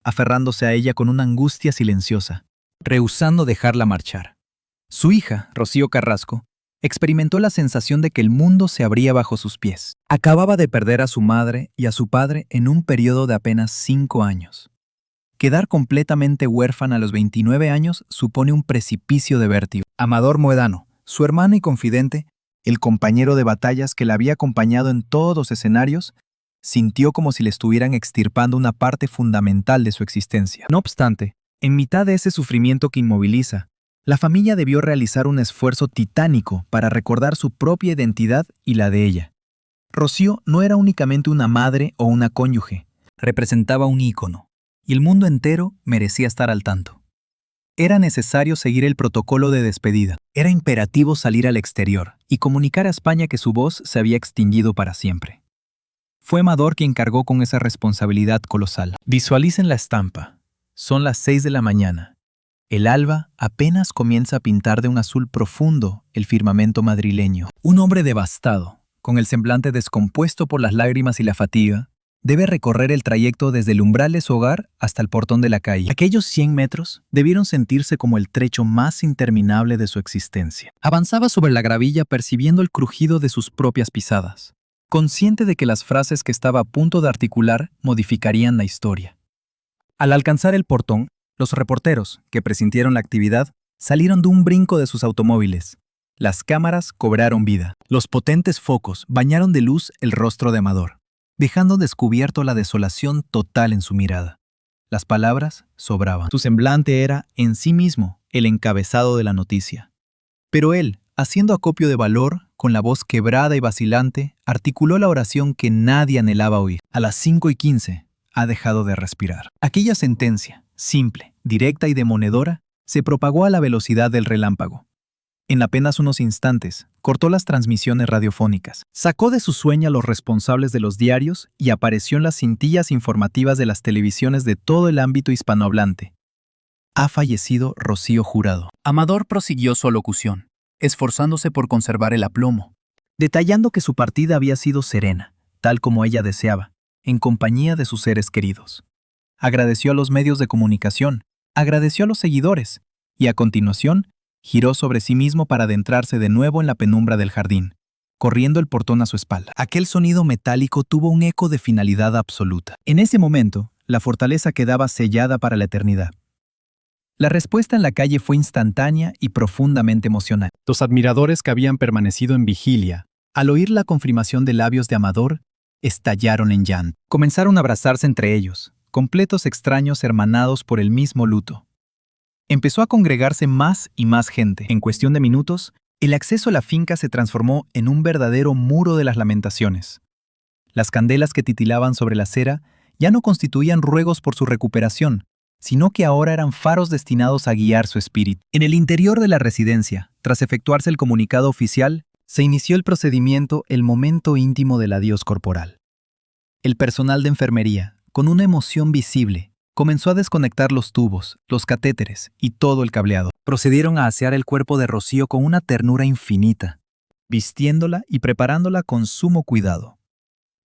[SPEAKER 1] aferrándose a ella con una angustia silenciosa, rehusando dejarla marchar. Su hija, Rocío Carrasco, experimentó la sensación de que el mundo se abría bajo sus pies. Acababa de perder a su madre y a su padre en un periodo de apenas 5 años. Quedar completamente huérfana a los 29 años supone un precipicio de vértigo. Amador Moedano, su hermano y confidente, el compañero de batallas que la había acompañado en todos los escenarios, sintió como si le estuvieran extirpando una parte fundamental de su existencia. No obstante, en mitad de ese sufrimiento que inmoviliza, la familia debió realizar un esfuerzo titánico para recordar su propia identidad y la de ella. Rocío no era únicamente una madre o una cónyuge, representaba un ícono, y el mundo entero merecía estar al tanto. Era necesario seguir el protocolo de despedida. Era imperativo salir al exterior y comunicar a España que su voz se había extinguido para siempre. Fue Amador quien cargó con esa responsabilidad colosal. Visualicen la estampa. Son las 6 de la mañana. El alba apenas comienza a pintar de un azul profundo el firmamento madrileño. Un hombre devastado, con el semblante descompuesto por las lágrimas y la fatiga, debe recorrer el trayecto desde el umbral de su hogar hasta el portón de la calle. Aquellos 100 metros debieron sentirse como el trecho más interminable de su existencia. Avanzaba sobre la gravilla percibiendo el crujido de sus propias pisadas, consciente de que las frases que estaba a punto de articular modificarían la historia. Al alcanzar el portón, los reporteros, que presintieron la actividad, salieron de un brinco de sus automóviles. Las cámaras cobraron vida. Los potentes focos bañaron de luz el rostro de Amador, dejando descubierto la desolación total en su mirada. Las palabras sobraban. Su semblante era, en sí mismo, el encabezado de la noticia. Pero él, haciendo acopio de valor, con la voz quebrada y vacilante, articuló la oración que nadie anhelaba oír. A las 5:15, ha dejado de respirar. Aquella sentencia, simple, directa y demoledora, se propagó a la velocidad del relámpago. En apenas unos instantes, cortó las transmisiones radiofónicas, sacó de su sueño a los responsables de los diarios y apareció en las cintillas informativas de las televisiones de todo el ámbito hispanohablante. Ha fallecido Rocío Jurado. Amador prosiguió su alocución, esforzándose por conservar el aplomo, detallando que su partida había sido serena, tal como ella deseaba, en compañía de sus seres queridos. Agradeció a los medios de comunicación, agradeció a los seguidores, y a continuación, giró sobre sí mismo para adentrarse de nuevo en la penumbra del jardín, corriendo el portón a su espalda. Aquel sonido metálico tuvo un eco de finalidad absoluta. En ese momento, la fortaleza quedaba sellada para la eternidad. La respuesta en la calle fue instantánea y profundamente emocional. Los admiradores que habían permanecido en vigilia, al oír la confirmación de labios de Amador, estallaron en llanto. Comenzaron a abrazarse entre ellos, completos extraños hermanados por el mismo luto. Empezó a congregarse más y más gente. En cuestión de minutos, el acceso a la finca se transformó en un verdadero muro de las lamentaciones. Las candelas que titilaban sobre la acera ya no constituían ruegos por su recuperación, sino que ahora eran faros destinados a guiar su espíritu. En el interior de la residencia, tras efectuarse el comunicado oficial, se inició el procedimiento, el momento íntimo del adiós corporal. El personal de enfermería, con una emoción visible, comenzó a desconectar los tubos, los catéteres y todo el cableado. Procedieron a asear el cuerpo de Rocío con una ternura infinita, vistiéndola y preparándola con sumo cuidado.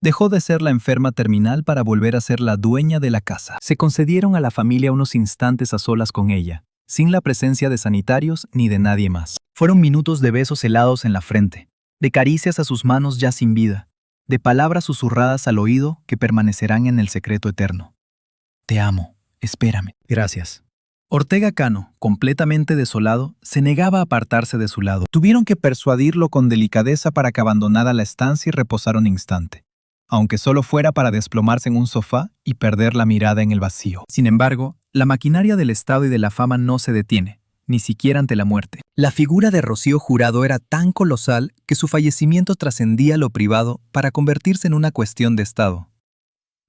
[SPEAKER 1] Dejó de ser la enferma terminal para volver a ser la dueña de la casa. Se concedieron a la familia unos instantes a solas con ella, sin la presencia de sanitarios ni de nadie más. Fueron minutos de besos helados en la frente, de caricias a sus manos ya sin vida, de palabras susurradas al oído que permanecerán en el secreto eterno. Te amo, espérame. Gracias. Ortega Cano, completamente desolado, se negaba a apartarse de su lado. Tuvieron que persuadirlo con delicadeza para que abandonara la estancia y reposara un instante, aunque solo fuera para desplomarse en un sofá y perder la mirada en el vacío. Sin embargo, la maquinaria del Estado y de la fama no se detiene, ni siquiera ante la muerte. La figura de Rocío Jurado era tan colosal que su fallecimiento trascendía lo privado para convertirse en una cuestión de Estado.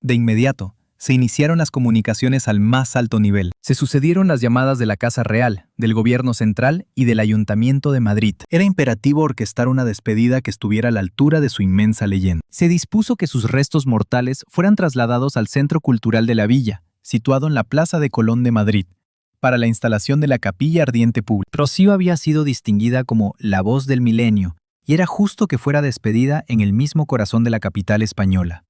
[SPEAKER 1] De inmediato, se iniciaron las comunicaciones al más alto nivel. Se sucedieron las llamadas de la Casa Real, del Gobierno Central y del Ayuntamiento de Madrid. Era imperativo orquestar una despedida que estuviera a la altura de su inmensa leyenda. Se dispuso que sus restos mortales fueran trasladados al Centro Cultural de la Villa, situado en la Plaza de Colón de Madrid, para la instalación de la Capilla Ardiente Pública. Rocío había sido distinguida como la voz del milenio y era justo que fuera despedida en el mismo corazón de la capital española.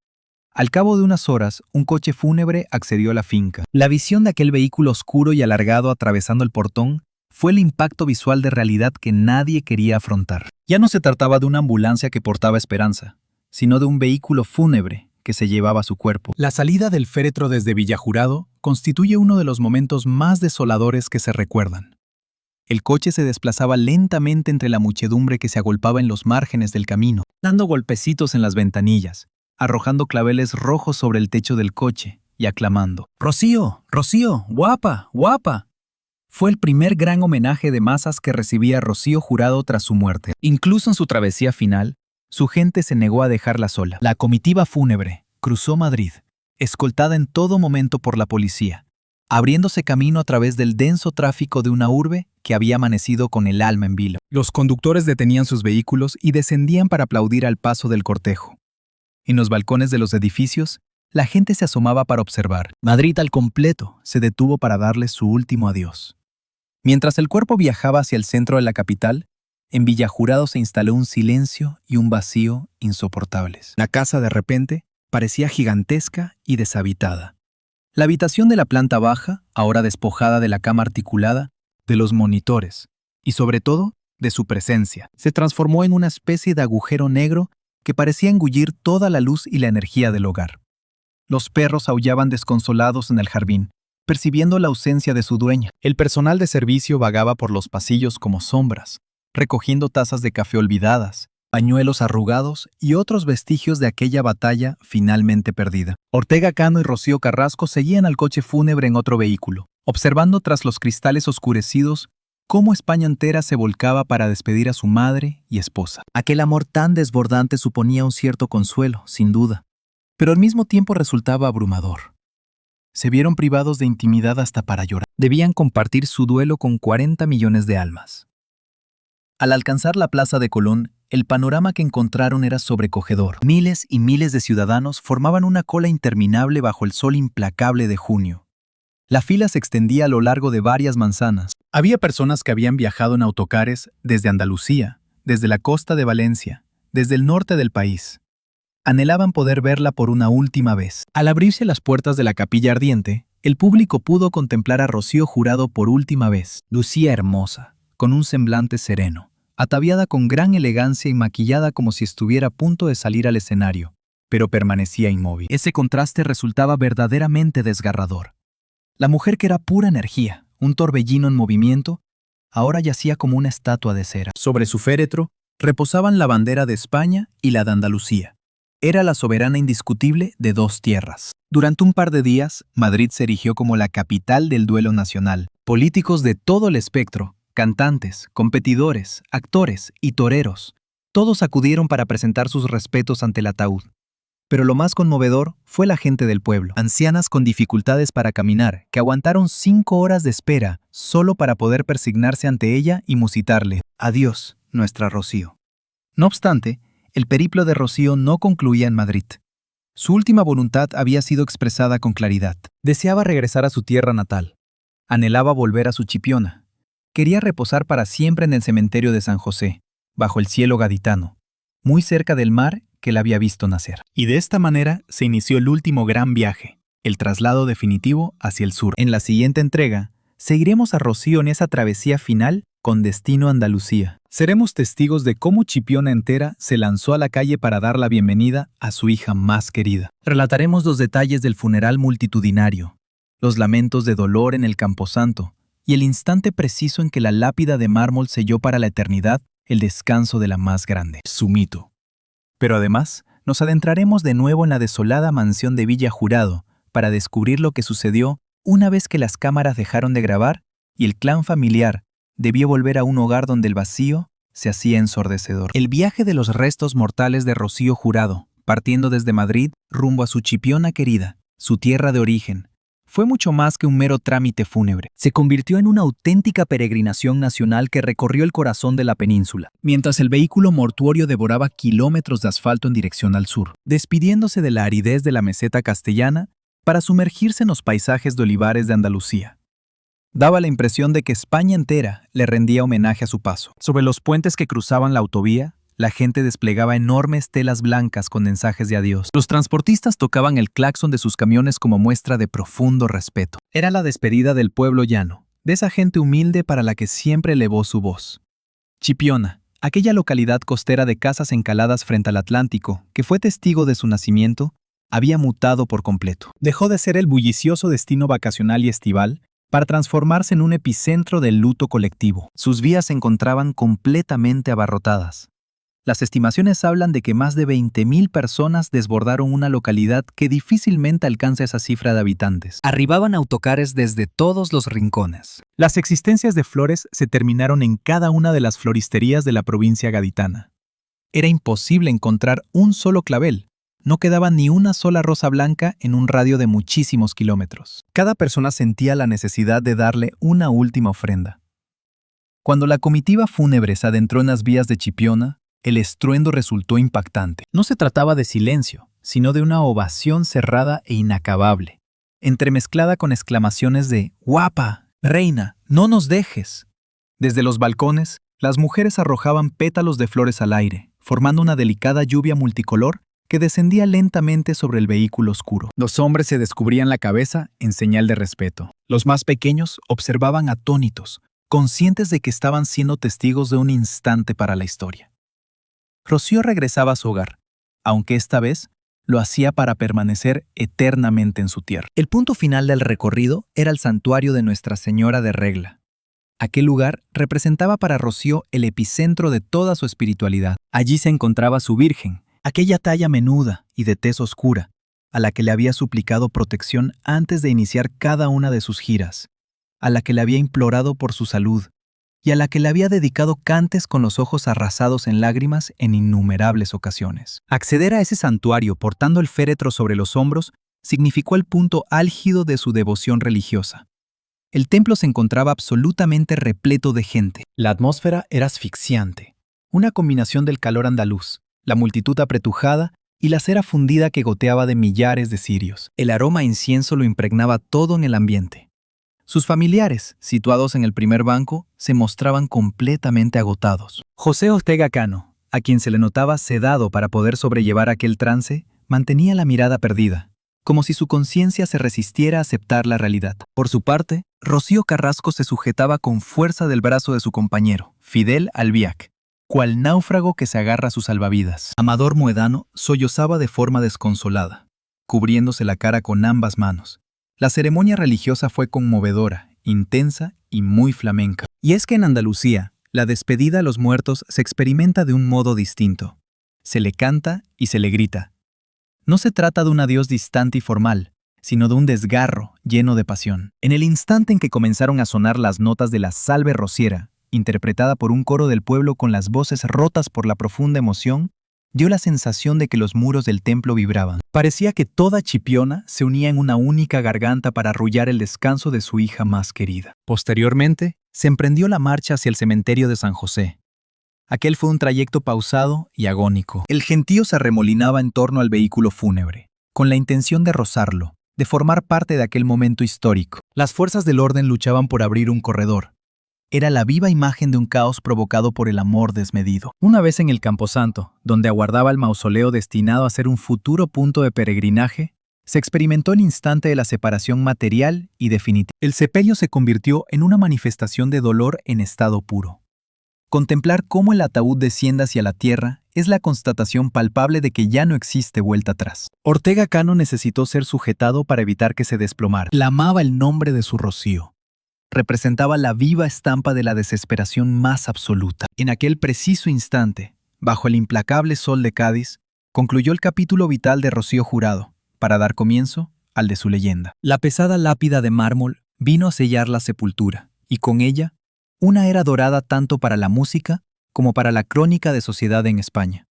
[SPEAKER 1] Al cabo de unas horas, un coche fúnebre accedió a la finca. La visión de aquel vehículo oscuro y alargado atravesando el portón fue el impacto visual de realidad que nadie quería afrontar. Ya no se trataba de una ambulancia que portaba esperanza, sino de un vehículo fúnebre que se llevaba su cuerpo. La salida del féretro desde Villajurado constituye uno de los momentos más desoladores que se recuerdan. El coche se desplazaba lentamente entre la muchedumbre que se agolpaba en los márgenes del camino, dando golpecitos en las ventanillas, arrojando claveles rojos sobre el techo del coche y aclamando: «¡Rocío! ¡Rocío! ¡Guapa! ¡Guapa!». Fue el primer gran homenaje de masas que recibía Rocío Jurado tras su muerte. Incluso en su travesía final, su gente se negó a dejarla sola. La comitiva fúnebre cruzó Madrid, escoltada en todo momento por la policía, abriéndose camino a través del denso tráfico de una urbe que había amanecido con el alma en vilo. Los conductores detenían sus vehículos y descendían para aplaudir al paso del cortejo. En los balcones de los edificios, la gente se asomaba para observar. Madrid al completo se detuvo para darle su último adiós. Mientras el cuerpo viajaba hacia el centro de la capital, en Villajurado se instaló un silencio y un vacío insoportables. La casa, de repente, parecía gigantesca y deshabitada. La habitación de la planta baja, ahora despojada de la cama articulada, de los monitores y, sobre todo, de su presencia, se transformó en una especie de agujero negro que parecía engullir toda la luz y la energía del hogar. Los perros aullaban desconsolados en el jardín, percibiendo la ausencia de su dueña. El personal de servicio vagaba por los pasillos como sombras, recogiendo tazas de café olvidadas, pañuelos arrugados y otros vestigios de aquella batalla finalmente perdida. Ortega Cano y Rocío Carrasco seguían al coche fúnebre en otro vehículo, observando tras los cristales oscurecidos cómo España entera se volcaba para despedir a su madre y esposa. Aquel amor tan desbordante suponía un cierto consuelo, sin duda, pero al mismo tiempo resultaba abrumador. Se vieron privados de intimidad hasta para llorar. Debían compartir su duelo con 40 millones de almas. Al alcanzar la Plaza de Colón, el panorama que encontraron era sobrecogedor. Miles y miles de ciudadanos formaban una cola interminable bajo el sol implacable de junio. La fila se extendía a lo largo de varias manzanas. Había personas que habían viajado en autocares desde Andalucía, desde la costa de Valencia, desde el norte del país. Anhelaban poder verla por una última vez. Al abrirse las puertas de la capilla ardiente, el público pudo contemplar a Rocío Jurado por última vez. Lucía hermosa, con un semblante sereno, ataviada con gran elegancia y maquillada como si estuviera a punto de salir al escenario, pero permanecía inmóvil. Ese contraste resultaba verdaderamente desgarrador. La mujer, que era pura energía, un torbellino en movimiento, ahora yacía como una estatua de cera. Sobre su féretro reposaban la bandera de España y la de Andalucía. Era la soberana indiscutible de dos tierras. Durante un par de días, Madrid se erigió como la capital del duelo nacional. Políticos de todo el espectro, cantantes, competidores, actores y toreros, todos acudieron para presentar sus respetos ante el ataúd. Pero lo más conmovedor fue la gente del pueblo. Ancianas con dificultades para caminar, que aguantaron 5 horas de espera solo para poder persignarse ante ella y musitarle: «Adiós, nuestra Rocío». No obstante, el periplo de Rocío no concluía en Madrid. Su última voluntad había sido expresada con claridad. Deseaba regresar a su tierra natal. Anhelaba volver a su Chipiona. Quería reposar para siempre en el cementerio de San José, bajo el cielo gaditano, muy cerca del mar que la había visto nacer. Y de esta manera se inició el último gran viaje, el traslado definitivo hacia el sur. En la siguiente entrega, seguiremos a Rocío en esa travesía final con destino a Andalucía. Seremos testigos de cómo Chipiona entera se lanzó a la calle para dar la bienvenida a su hija más querida. Relataremos los detalles del funeral multitudinario, los lamentos de dolor en el Camposanto y el instante preciso en que la lápida de mármol selló para la eternidad el descanso de la más grande, su mito. Pero además, nos adentraremos de nuevo en la desolada mansión de Villajurado para descubrir lo que sucedió una vez que las cámaras dejaron de grabar y el clan familiar debió volver a un hogar donde el vacío se hacía ensordecedor. El viaje de los restos mortales de Rocío Jurado, partiendo desde Madrid rumbo a su Chipiona querida, su tierra de origen, fue mucho más que un mero trámite fúnebre. Se convirtió en una auténtica peregrinación nacional que recorrió el corazón de la península, mientras el vehículo mortuorio devoraba kilómetros de asfalto en dirección al sur, despidiéndose de la aridez de la meseta castellana para sumergirse en los paisajes de olivares de Andalucía. Daba la impresión de que España entera le rendía homenaje a su paso. Sobre los puentes que cruzaban la autovía, la gente desplegaba enormes telas blancas con mensajes de adiós. Los transportistas tocaban el claxon de sus camiones como muestra de profundo respeto. Era la despedida del pueblo llano, de esa gente humilde para la que siempre elevó su voz. Chipiona, aquella localidad costera de casas encaladas frente al Atlántico, que fue testigo de su nacimiento, había mutado por completo. Dejó de ser el bullicioso destino vacacional y estival para transformarse en un epicentro del luto colectivo. Sus vías se encontraban completamente abarrotadas. Las estimaciones hablan de que más de 20.000 personas desbordaron una localidad que difícilmente alcanza esa cifra de habitantes. Arribaban autocares desde todos los rincones. Las existencias de flores se terminaron en cada una de las floristerías de la provincia gaditana. Era imposible encontrar un solo clavel. No quedaba ni una sola rosa blanca en un radio de muchísimos kilómetros. Cada persona sentía la necesidad de darle una última ofrenda. Cuando la comitiva fúnebre se adentró en las vías de Chipiona, el estruendo resultó impactante. No se trataba de silencio, sino de una ovación cerrada e inacabable, entremezclada con exclamaciones de «¡Guapa! ¡Reina! ¡No nos dejes!». Desde los balcones, las mujeres arrojaban pétalos de flores al aire, formando una delicada lluvia multicolor que descendía lentamente sobre el vehículo oscuro. Los hombres se descubrían la cabeza en señal de respeto. Los más pequeños observaban atónitos, conscientes de que estaban siendo testigos de un instante para la historia. Rocío regresaba a su hogar, aunque esta vez lo hacía para permanecer eternamente en su tierra. El punto final del recorrido era el santuario de Nuestra Señora de Regla. Aquel lugar representaba para Rocío el epicentro de toda su espiritualidad. Allí se encontraba su Virgen, aquella talla menuda y de tez oscura, a la que le había suplicado protección antes de iniciar cada una de sus giras, a la que le había implorado por su salud y a la que le había dedicado cantes con los ojos arrasados en lágrimas en innumerables ocasiones. Acceder a ese santuario portando el féretro sobre los hombros significó el punto álgido de su devoción religiosa. El templo se encontraba absolutamente repleto de gente. La atmósfera era asfixiante, una combinación del calor andaluz, la multitud apretujada y la cera fundida que goteaba de millares de cirios. El aroma a incienso lo impregnaba todo en el ambiente. Sus familiares, situados en el primer banco, se mostraban completamente agotados. José Ortega Cano, a quien se le notaba sedado para poder sobrellevar aquel trance, mantenía la mirada perdida, como si su conciencia se resistiera a aceptar la realidad. Por su parte, Rocío Carrasco se sujetaba con fuerza del brazo de su compañero, Fidel Albiac, cual náufrago que se agarra a sus salvavidas. Amador Muedano sollozaba de forma desconsolada, cubriéndose la cara con ambas manos. La ceremonia religiosa fue conmovedora, intensa y muy flamenca. Y es que en Andalucía, la despedida a los muertos se experimenta de un modo distinto. Se le canta y se le grita. No se trata de un adiós distante y formal, sino de un desgarro lleno de pasión. En el instante en que comenzaron a sonar las notas de la Salve Rociera, interpretada por un coro del pueblo con las voces rotas por la profunda emoción, dio la sensación de que los muros del templo vibraban. Parecía que toda Chipiona se unía en una única garganta para arrullar el descanso de su hija más querida. Posteriormente, se emprendió la marcha hacia el cementerio de San José. Aquel fue un trayecto pausado y agónico. El gentío se arremolinaba en torno al vehículo fúnebre, con la intención de rozarlo, de formar parte de aquel momento histórico. Las fuerzas del orden luchaban por abrir un corredor. Era la viva imagen de un caos provocado por el amor desmedido. Una vez en el Camposanto, donde aguardaba el mausoleo destinado a ser un futuro punto de peregrinaje, se experimentó el instante de la separación material y definitiva. El sepelio se convirtió en una manifestación de dolor en estado puro. Contemplar cómo el ataúd desciende hacia la tierra es la constatación palpable de que ya no existe vuelta atrás. Ortega Cano necesitó ser sujetado para evitar que se desplomara. Clamaba el nombre de su Rocío. Representaba la viva estampa de la desesperación más absoluta. En aquel preciso instante, bajo el implacable sol de Cádiz, concluyó el capítulo vital de Rocío Jurado, para dar comienzo al de su leyenda. La pesada lápida de mármol vino a sellar la sepultura, y con ella, una era dorada tanto para la música como para la crónica de sociedad en España.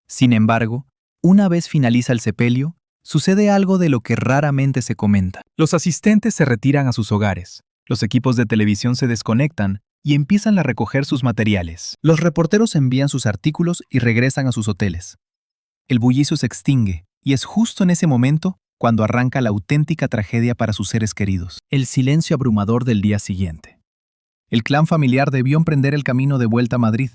[SPEAKER 1] Sin embargo, una vez finaliza el sepelio, sucede algo de lo que raramente se comenta. Los asistentes se retiran a sus hogares. Los equipos de televisión se desconectan y empiezan a recoger sus materiales. Los reporteros envían sus artículos y regresan a sus hoteles. El bullicio se extingue y es justo en ese momento cuando arranca la auténtica tragedia para sus seres queridos. El silencio abrumador del día siguiente. El clan familiar debió emprender el camino de vuelta a Madrid.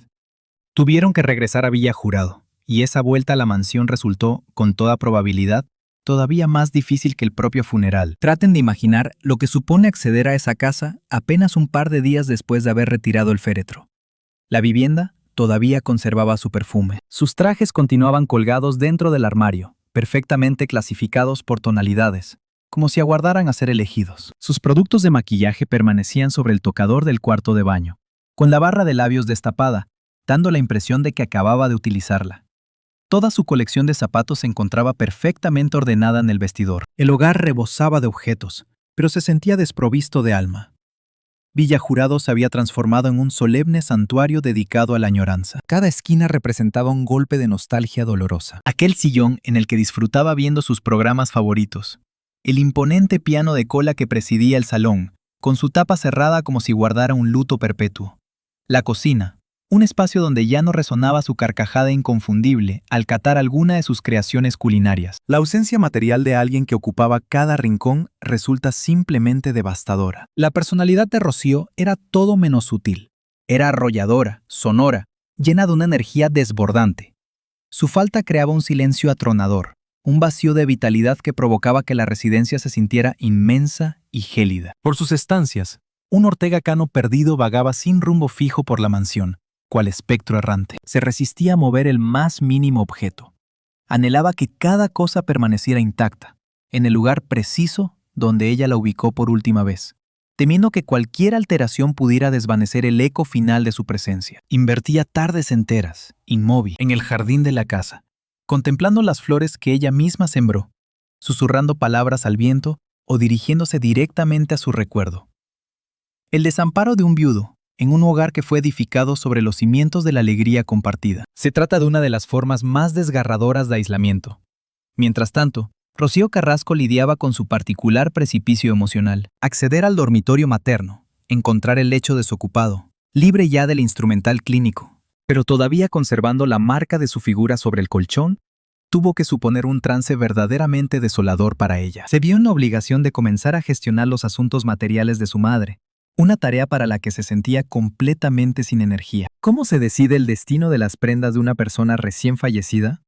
[SPEAKER 1] Tuvieron que regresar a Villa Jurado, y esa vuelta a la mansión resultó, con toda probabilidad, todavía más difícil que el propio funeral. Traten de imaginar lo que supone acceder a esa casa apenas un par de días después de haber retirado el féretro. La vivienda todavía conservaba su perfume. Sus trajes continuaban colgados dentro del armario, perfectamente clasificados por tonalidades, como si aguardaran a ser elegidos. Sus productos de maquillaje permanecían sobre el tocador del cuarto de baño, con la barra de labios destapada, dando la impresión de que acababa de utilizarla. Toda su colección de zapatos se encontraba perfectamente ordenada en el vestidor. El hogar rebosaba de objetos, pero se sentía desprovisto de alma. Villa Jurado se había transformado en un solemne santuario dedicado a la añoranza. Cada esquina representaba un golpe de nostalgia dolorosa. Aquel sillón en el que disfrutaba viendo sus programas favoritos. El imponente piano de cola que presidía el salón, con su tapa cerrada como si guardara un luto perpetuo. La cocina, un espacio donde ya no resonaba su carcajada inconfundible al catar alguna de sus creaciones culinarias. La ausencia material de alguien que ocupaba cada rincón resulta simplemente devastadora. La personalidad de Rocío era todo menos sutil. Era arrolladora, sonora, llena de una energía desbordante. Su falta creaba un silencio atronador, un vacío de vitalidad que provocaba que la residencia se sintiera inmensa y gélida. Por sus estancias, un Ortega Cano perdido vagaba sin rumbo fijo por la mansión, cual espectro errante. Se resistía a mover el más mínimo objeto. Anhelaba que cada cosa permaneciera intacta, en el lugar preciso donde ella la ubicó por última vez, temiendo que cualquier alteración pudiera desvanecer el eco final de su presencia. Invertía tardes enteras, inmóvil, en el jardín de la casa, contemplando las flores que ella misma sembró, susurrando palabras al viento o dirigiéndose directamente a su recuerdo. El desamparo de un viudo, en un hogar que fue edificado sobre los cimientos de la alegría compartida. Se trata de una de las formas más desgarradoras de aislamiento. Mientras tanto, Rocío Carrasco lidiaba con su particular precipicio emocional. Acceder al dormitorio materno, encontrar el lecho desocupado, libre ya del instrumental clínico, pero todavía conservando la marca de su figura sobre el colchón, tuvo que suponer un trance verdaderamente desolador para ella. Se vio en la obligación de comenzar a gestionar los asuntos materiales de su madre, una tarea para la que se sentía completamente sin energía. ¿Cómo se decide el destino de las prendas de una persona recién fallecida?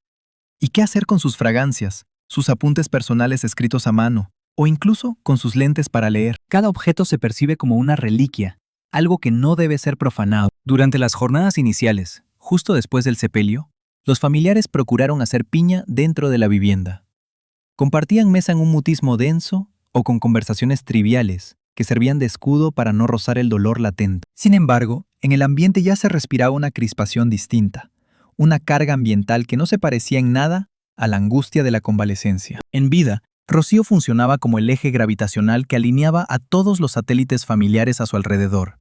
[SPEAKER 1] ¿Y qué hacer con sus fragancias, sus apuntes personales escritos a mano, o incluso con sus lentes para leer? Cada objeto se percibe como una reliquia, algo que no debe ser profanado. Durante las jornadas iniciales, justo después del sepelio, los familiares procuraron hacer piña dentro de la vivienda. Compartían mesa en un mutismo denso o con conversaciones triviales, que servían de escudo para no rozar el dolor latente. Sin embargo, en el ambiente ya se respiraba una crispación distinta, una carga ambiental que no se parecía en nada a la angustia de la convalecencia. En vida, Rocío funcionaba como el eje gravitacional que alineaba a todos los satélites familiares a su alrededor.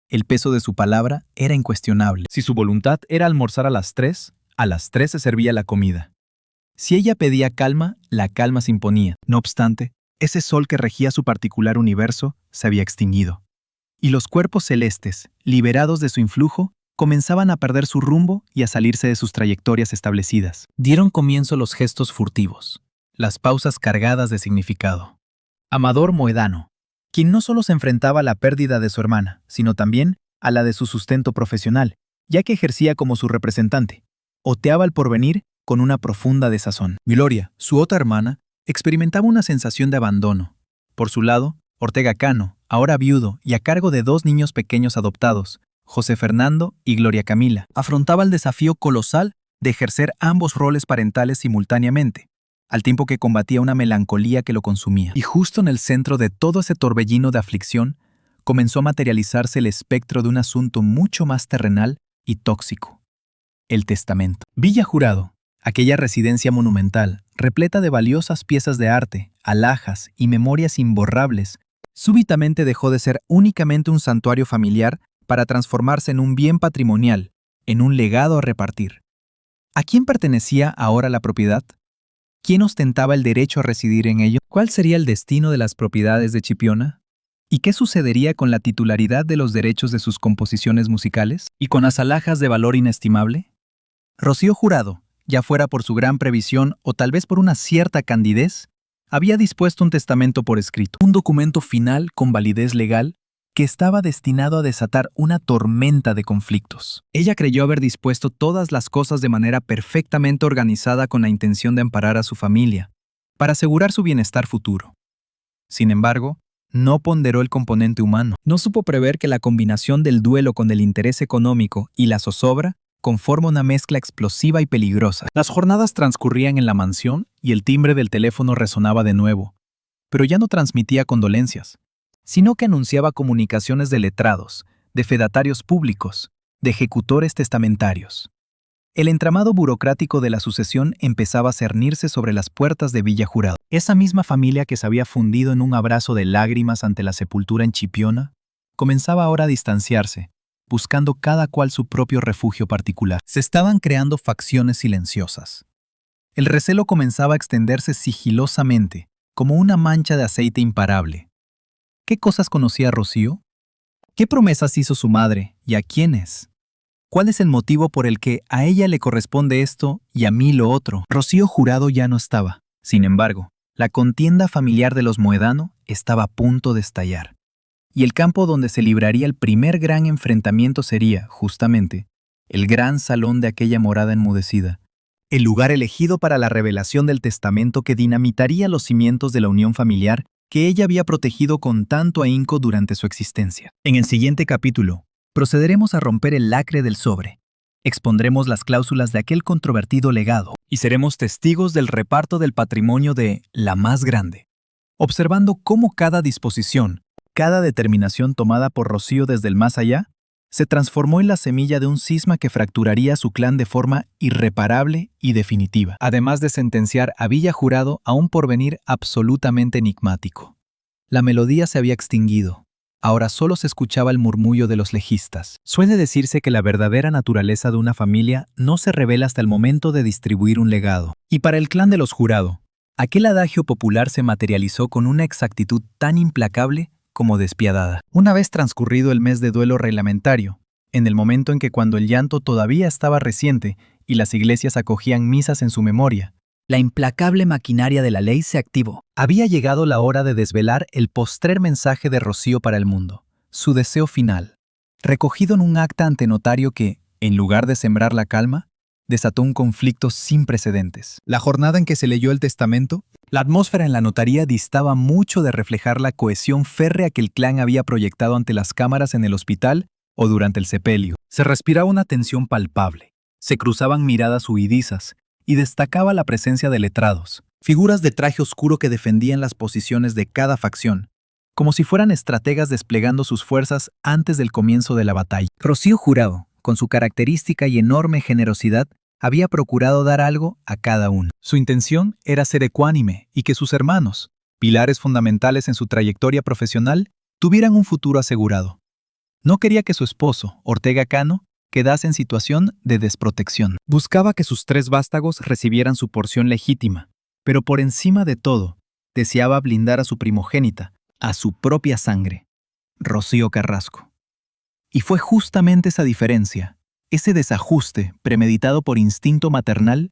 [SPEAKER 1] El peso de su palabra era incuestionable. Si su voluntad era almorzar a las 3 se servía la comida. Si ella pedía calma, la calma se imponía. No obstante, ese sol que regía su particular universo se había extinguido, y los cuerpos celestes, liberados de su influjo, comenzaban a perder su rumbo y a salirse de sus trayectorias establecidas. Dieron comienzo los gestos furtivos, las pausas cargadas de significado. Amador Moedano, quien no solo se enfrentaba a la pérdida de su hermana, sino también a la de su sustento profesional, ya que ejercía como su representante, oteaba el porvenir con una profunda desazón. Gloria, su otra hermana, experimentaba una sensación de abandono. Por su lado, Ortega Cano, ahora viudo y a cargo de 2 niños pequeños adoptados, José Fernando y Gloria Camila, afrontaba el desafío colosal de ejercer ambos roles parentales simultáneamente, al tiempo que combatía una melancolía que lo consumía. Y justo en el centro de todo ese torbellino de aflicción, comenzó a materializarse el espectro de un asunto mucho más terrenal y tóxico: el testamento. Villa Jurado, aquella residencia monumental, repleta de valiosas piezas de arte, alhajas y memorias imborrables, súbitamente dejó de ser únicamente un santuario familiar para transformarse en un bien patrimonial, en un legado a repartir. ¿A quién pertenecía ahora la propiedad? ¿Quién ostentaba el derecho a residir en ello? ¿Cuál sería el destino de las propiedades de Chipiona? ¿Y qué sucedería con la titularidad de los derechos de sus composiciones musicales? ¿Y con las alhajas de valor inestimable? Rocío Jurado, ya fuera por su gran previsión o tal vez por una cierta candidez, había dispuesto un testamento por escrito, un documento final con validez legal que estaba destinado a desatar una tormenta de conflictos. Ella creyó haber dispuesto todas las cosas de manera perfectamente organizada con la intención de amparar a su familia, para asegurar su bienestar futuro. Sin embargo, no ponderó el componente humano. No supo prever que la combinación del duelo con el interés económico y la zozobra conforma una mezcla explosiva y peligrosa. Las jornadas transcurrían en la mansión y el timbre del teléfono resonaba de nuevo, pero ya no transmitía condolencias, sino que anunciaba comunicaciones de letrados, de fedatarios públicos, de ejecutores testamentarios. El entramado burocrático de la sucesión empezaba a cernirse sobre las puertas de Villa Jurado. Esa misma familia que se había fundido en un abrazo de lágrimas ante la sepultura en Chipiona, comenzaba ahora a distanciarse, buscando cada cual su propio refugio particular. Se estaban creando facciones silenciosas. El recelo comenzaba a extenderse sigilosamente, como una mancha de aceite imparable. ¿Qué cosas conocía Rocío? ¿Qué promesas hizo su madre y a quiénes? ¿Cuál es el motivo por el que a ella le corresponde esto y a mí lo otro? Rocío Jurado ya no estaba. Sin embargo, la contienda familiar de los Moedano estaba a punto de estallar. Y el campo donde se libraría el primer gran enfrentamiento sería, justamente, el gran salón de aquella morada enmudecida, el lugar elegido para la revelación del testamento que dinamitaría los cimientos de la unión familiar que ella había protegido con tanto ahínco durante su existencia. En el siguiente capítulo, procederemos a romper el lacre del sobre, expondremos las cláusulas de aquel controvertido legado y seremos testigos del reparto del patrimonio de la más grande, observando cómo cada disposición, cada determinación tomada por Rocío desde el más allá, se transformó en la semilla de un cisma que fracturaría su clan de forma irreparable y definitiva, además de sentenciar a Villa Jurado a un porvenir absolutamente enigmático. La melodía se había extinguido. Ahora solo se escuchaba el murmullo de los legistas. Suele decirse que la verdadera naturaleza de una familia no se revela hasta el momento de distribuir un legado. Y para el clan de los Jurado, aquel adagio popular se materializó con una exactitud tan implacable como despiadada. Una vez transcurrido el mes de duelo reglamentario, en el momento en que cuando el llanto todavía estaba reciente y las iglesias acogían misas en su memoria, la implacable maquinaria de la ley se activó. Había llegado la hora de desvelar el postrer mensaje de Rocío para el mundo, su deseo final, recogido en un acta ante notario que, en lugar de sembrar la calma, desató un conflicto sin precedentes. La jornada en que se leyó el testamento, la atmósfera en la notaría distaba mucho de reflejar la cohesión férrea que el clan había proyectado ante las cámaras en el hospital o durante el sepelio. Se respiraba una tensión palpable, se cruzaban miradas huidizas y destacaba la presencia de letrados, figuras de traje oscuro que defendían las posiciones de cada facción, como si fueran estrategas desplegando sus fuerzas antes del comienzo de la batalla. Rocío Jurado, con su característica y enorme generosidad, había procurado dar algo a cada uno. Su intención era ser ecuánime y que sus hermanos, pilares fundamentales en su trayectoria profesional, tuvieran un futuro asegurado. No quería que su esposo, Ortega Cano, quedase en situación de desprotección. Buscaba que sus 3 vástagos recibieran su porción legítima, pero por encima de todo, deseaba blindar a su primogénita, a su propia sangre, Rocío Carrasco. Y fue justamente esa diferencia, ese desajuste premeditado por instinto maternal,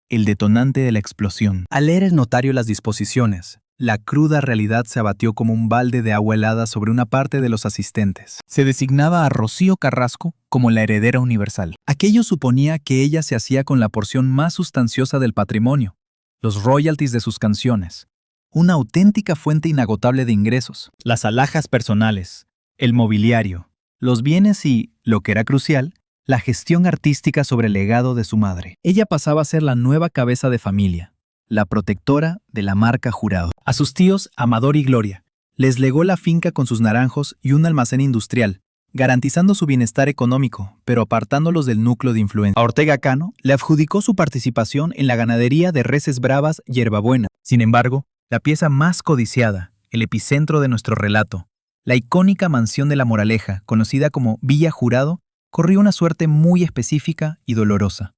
[SPEAKER 1] el detonante de la explosión. Al leer el notario las disposiciones, la cruda realidad se abatió como un balde de agua helada sobre una parte de los asistentes. Se designaba a Rocío Carrasco como la heredera universal. Aquello suponía que ella se hacía con la porción más sustanciosa del patrimonio, los royalties de sus canciones, una auténtica fuente inagotable de ingresos, las alhajas personales, el mobiliario, los bienes y, lo que era crucial, la gestión artística sobre el legado de su madre. Ella pasaba a ser la nueva cabeza de familia, la protectora de la marca Jurado. A sus tíos, Amador y Gloria, les legó la finca con sus naranjos y un almacén industrial, garantizando su bienestar económico, pero apartándolos del núcleo de influencia. A Ortega Cano le adjudicó su participación en la ganadería de reses bravas Hierbabuena. Sin embargo, la pieza más codiciada, el epicentro de nuestro relato, la icónica mansión de La Moraleja, conocida como Villa Jurado, corrió una suerte muy específica y dolorosa.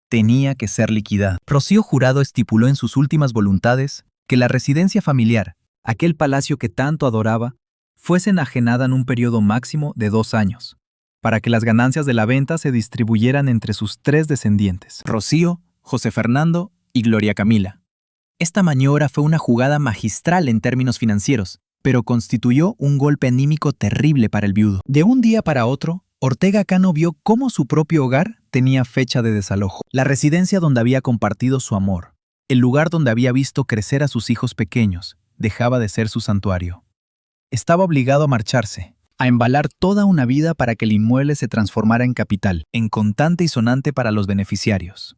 [SPEAKER 1] Tenía que ser liquidada. Rocío Jurado estipuló en sus últimas voluntades que la residencia familiar, aquel palacio que tanto adoraba, fuese enajenada en un periodo máximo de 2 años, para que las ganancias de la venta se distribuyeran entre sus 3 descendientes, Rocío, José Fernando y Gloria Camila. Esta maniobra fue una jugada magistral en términos financieros, pero constituyó un golpe anímico terrible para el viudo. De un día para otro, Ortega Cano vio cómo su propio hogar tenía fecha de desalojo. La residencia donde había compartido su amor, el lugar donde había visto crecer a sus hijos pequeños, dejaba de ser su santuario. Estaba obligado a marcharse, a embalar toda una vida para que el inmueble se transformara en capital, en contante y sonante para los beneficiarios.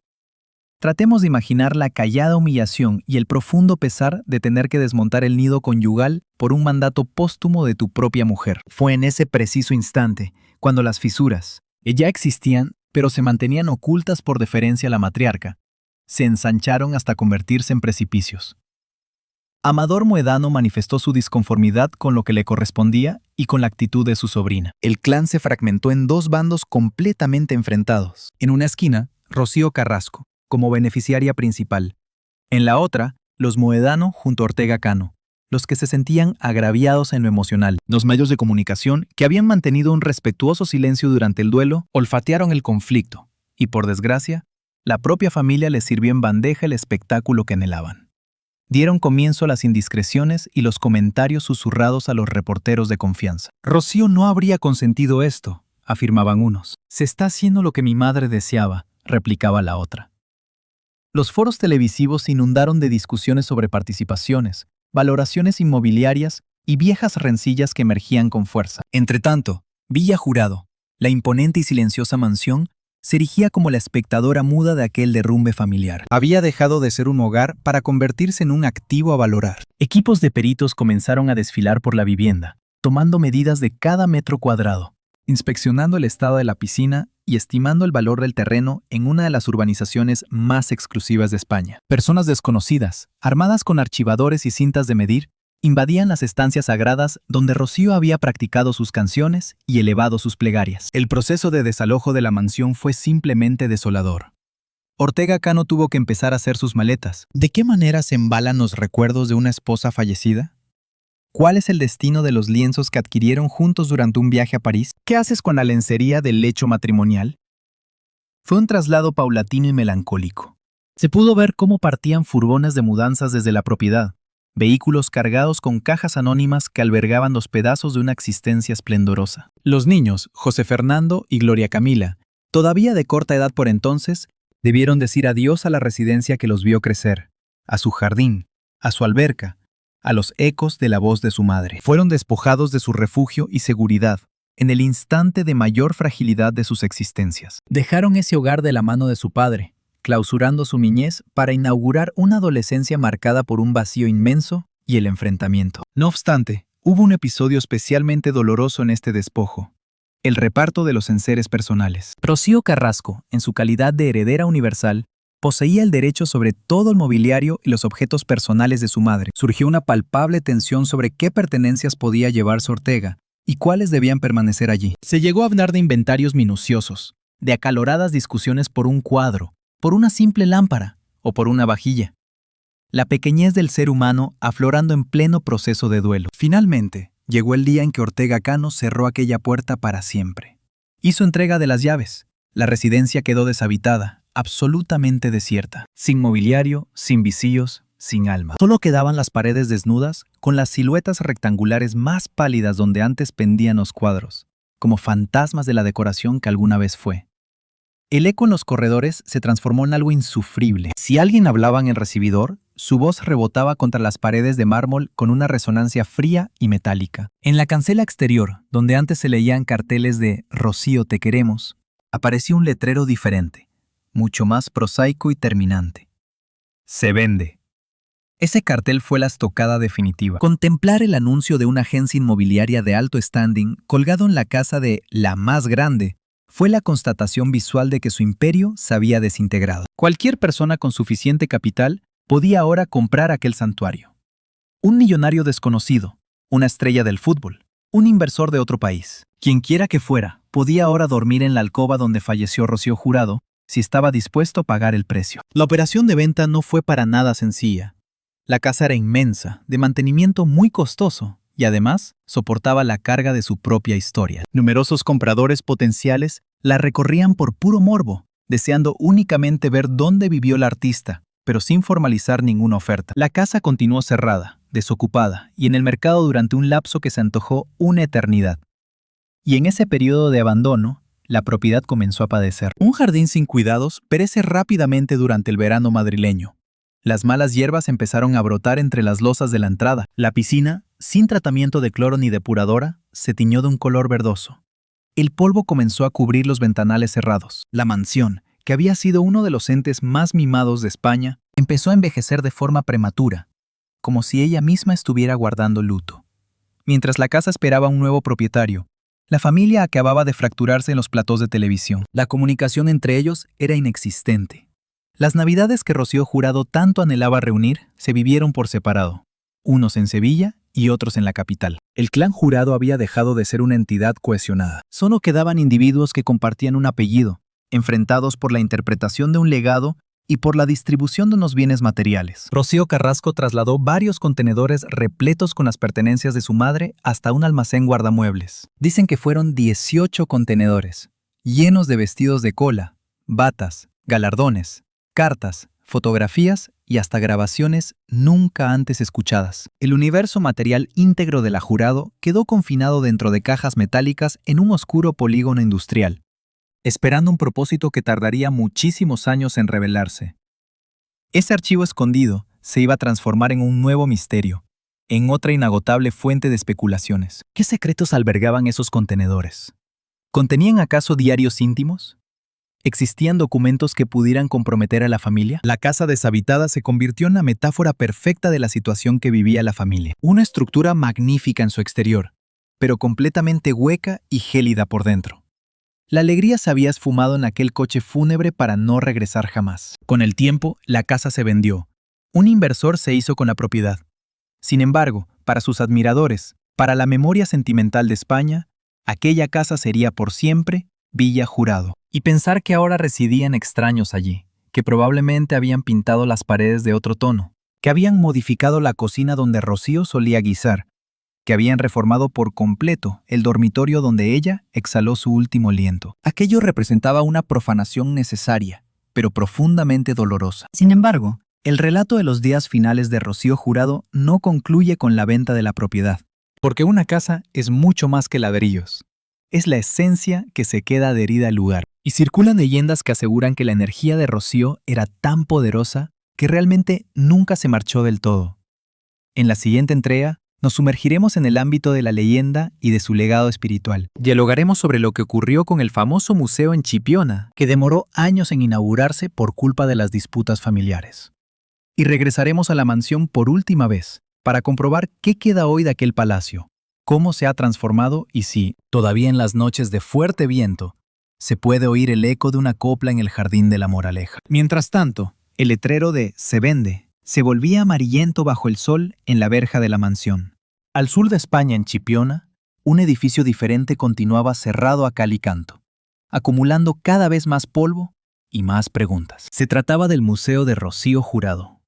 [SPEAKER 1] Tratemos de imaginar la callada humillación y el profundo pesar de tener que desmontar el nido conyugal por un mandato póstumo de tu propia mujer. Fue en ese preciso instante cuando las fisuras, que ya existían, pero se mantenían ocultas por deferencia a la matriarca, se ensancharon hasta convertirse en precipicios. Amador Moedano manifestó su disconformidad con lo que le correspondía y con la actitud de su sobrina. El clan se fragmentó en dos bandos completamente enfrentados. En una esquina, Rocío Carrasco, como beneficiaria principal. En la otra, los Moedano junto a Ortega Cano, los que se sentían agraviados en lo emocional. Los medios de comunicación, que habían mantenido un respetuoso silencio durante el duelo, olfatearon el conflicto, y por desgracia, la propia familia les sirvió en bandeja el espectáculo que anhelaban. Dieron comienzo a las indiscreciones y los comentarios susurrados a los reporteros de confianza. Rocío no habría consentido esto, afirmaban unos. Se está haciendo lo que mi madre deseaba, replicaba la otra. Los foros televisivos se inundaron de discusiones sobre participaciones, valoraciones inmobiliarias y viejas rencillas que emergían con fuerza. Entretanto, Villa Jurado, la imponente y silenciosa mansión, se erigía como la espectadora muda de aquel derrumbe familiar. Había dejado de ser un hogar para convertirse en un activo a valorar. Equipos de peritos comenzaron a desfilar por la vivienda, tomando medidas de cada metro cuadrado, inspeccionando el estado de la piscina y estimando el valor del terreno en una de las urbanizaciones más exclusivas de España. Personas desconocidas, armadas con archivadores y cintas de medir, invadían las estancias sagradas donde Rocío había practicado sus canciones y elevado sus plegarias. El proceso de desalojo de la mansión fue simplemente desolador. Ortega Cano tuvo que empezar a hacer sus maletas. ¿De qué manera se embalan los recuerdos de una esposa fallecida? ¿Cuál es el destino de los lienzos que adquirieron juntos durante un viaje a París? ¿Qué haces con la lencería del lecho matrimonial? Fue un traslado paulatino y melancólico. Se pudo ver cómo partían furgones de mudanzas desde la propiedad, vehículos cargados con cajas anónimas que albergaban los pedazos de una existencia esplendorosa. Los niños, José Fernando y Gloria Camila, todavía de corta edad por entonces, debieron decir adiós a la residencia que los vio crecer, a su jardín, a su alberca, a los ecos de la voz de su madre. Fueron despojados de su refugio y seguridad en el instante de mayor fragilidad de sus existencias. Dejaron ese hogar de la mano de su padre, clausurando su niñez para inaugurar una adolescencia marcada por un vacío inmenso y el enfrentamiento. No obstante, hubo un episodio especialmente doloroso en este despojo: el reparto de los enseres personales. Rocío Carrasco, en su calidad de heredera universal, poseía el derecho sobre todo el mobiliario y los objetos personales de su madre. Surgió una palpable tensión sobre qué pertenencias podía llevarse Ortega y cuáles debían permanecer allí. Se llegó a hablar de inventarios minuciosos, de acaloradas discusiones por un cuadro, por una simple lámpara o por una vajilla. La pequeñez del ser humano aflorando en pleno proceso de duelo. Finalmente, llegó el día en que Ortega Cano cerró aquella puerta para siempre. Hizo entrega de las llaves. La residencia quedó deshabitada, absolutamente desierta, sin mobiliario, sin visillos, sin alma. Solo quedaban las paredes desnudas con las siluetas rectangulares más pálidas donde antes pendían los cuadros, como fantasmas de la decoración que alguna vez fue. El eco en los corredores se transformó en algo insufrible. Si alguien hablaba en el recibidor, su voz rebotaba contra las paredes de mármol con una resonancia fría y metálica. En la cancela exterior, donde antes se leían carteles de «Rocío, te queremos», apareció un letrero diferente, mucho más prosaico y terminante. «Se vende». Ese cartel fue la estocada definitiva. Contemplar el anuncio de una agencia inmobiliaria de alto standing colgado en la casa de «la más grande» fue la constatación visual de que su imperio se había desintegrado. Cualquier persona con suficiente capital podía ahora comprar aquel santuario. Un millonario desconocido, una estrella del fútbol, un inversor de otro país. Quienquiera que fuera, podía ahora dormir en la alcoba donde falleció Rocío Jurado si estaba dispuesto a pagar el precio. La operación de venta no fue para nada sencilla. La casa era inmensa, de mantenimiento muy costoso, y además soportaba la carga de su propia historia. Numerosos compradores potenciales la recorrían por puro morbo, deseando únicamente ver dónde vivió el artista, pero sin formalizar ninguna oferta. La casa continuó cerrada, desocupada y en el mercado durante un lapso que se antojó una eternidad. Y en ese periodo de abandono, la propiedad comenzó a padecer. Un jardín sin cuidados perece rápidamente durante el verano madrileño. Las malas hierbas empezaron a brotar entre las losas de la entrada. La piscina, sin tratamiento de cloro ni depuradora, se tiñó de un color verdoso. El polvo comenzó a cubrir los ventanales cerrados. La mansión, que había sido uno de los entes más mimados de España, empezó a envejecer de forma prematura, como si ella misma estuviera guardando luto. Mientras la casa esperaba un nuevo propietario, la familia acababa de fracturarse en los platós de televisión. La comunicación entre ellos era inexistente. Las navidades que Rocío Jurado tanto anhelaba reunir se vivieron por separado. unos en Sevilla y otros en la capital. El clan Jurado había dejado de ser una entidad cohesionada. Solo quedaban individuos que compartían un apellido, enfrentados por la interpretación de un legado y por la distribución de unos bienes materiales. Rocío Carrasco trasladó varios contenedores repletos con las pertenencias de su madre hasta un almacén guardamuebles. Dicen que fueron 18 contenedores, llenos de vestidos de cola, batas, galardones, cartas, fotografías y hasta grabaciones nunca antes escuchadas. El universo material íntegro de la Jurado quedó confinado dentro de cajas metálicas en un oscuro polígono industrial, esperando un propósito que tardaría muchísimos años en revelarse. Ese archivo escondido se iba a transformar en un nuevo misterio, en otra inagotable fuente de especulaciones. ¿Qué secretos albergaban esos contenedores? ¿Contenían acaso diarios íntimos? ¿Existían documentos que pudieran comprometer a la familia? La casa deshabitada se convirtió en la metáfora perfecta de la situación que vivía la familia. Una estructura magnífica en su exterior, pero completamente hueca y gélida por dentro. La alegría se había esfumado en aquel coche fúnebre para no regresar jamás. Con el tiempo, la casa se vendió. Un inversor se hizo con la propiedad. Sin embargo, para sus admiradores, para la memoria sentimental de España, aquella casa sería por siempre Villa Jurado. Y pensar que ahora residían extraños allí, que probablemente habían pintado las paredes de otro tono, que habían modificado la cocina donde Rocío solía guisar, que habían reformado por completo el dormitorio donde ella exhaló su último aliento. Aquello representaba una profanación necesaria, pero profundamente dolorosa. Sin embargo, el relato de los días finales de Rocío Jurado no concluye con la venta de la propiedad, porque una casa es mucho más que ladrillos. Es la esencia que se queda adherida al lugar. Y circulan leyendas que aseguran que la energía de Rocío era tan poderosa que realmente nunca se marchó del todo. En la siguiente entrega, nos sumergiremos en el ámbito de la leyenda y de su legado espiritual. Dialogaremos sobre lo que ocurrió con el famoso museo en Chipiona, que demoró años en inaugurarse por culpa de las disputas familiares. Y regresaremos a la mansión por última vez, para comprobar qué queda hoy de aquel palacio, cómo se ha transformado y si, todavía en las noches de fuerte viento, se puede oír el eco de una copla en el jardín de la Moraleja. Mientras tanto, el letrero de "Se vende" se volvía amarillento bajo el sol en la verja de la mansión. Al sur de España, en Chipiona, un edificio diferente continuaba cerrado a cal y canto, acumulando cada vez más polvo y más preguntas. Se trataba del Museo de Rocío Jurado.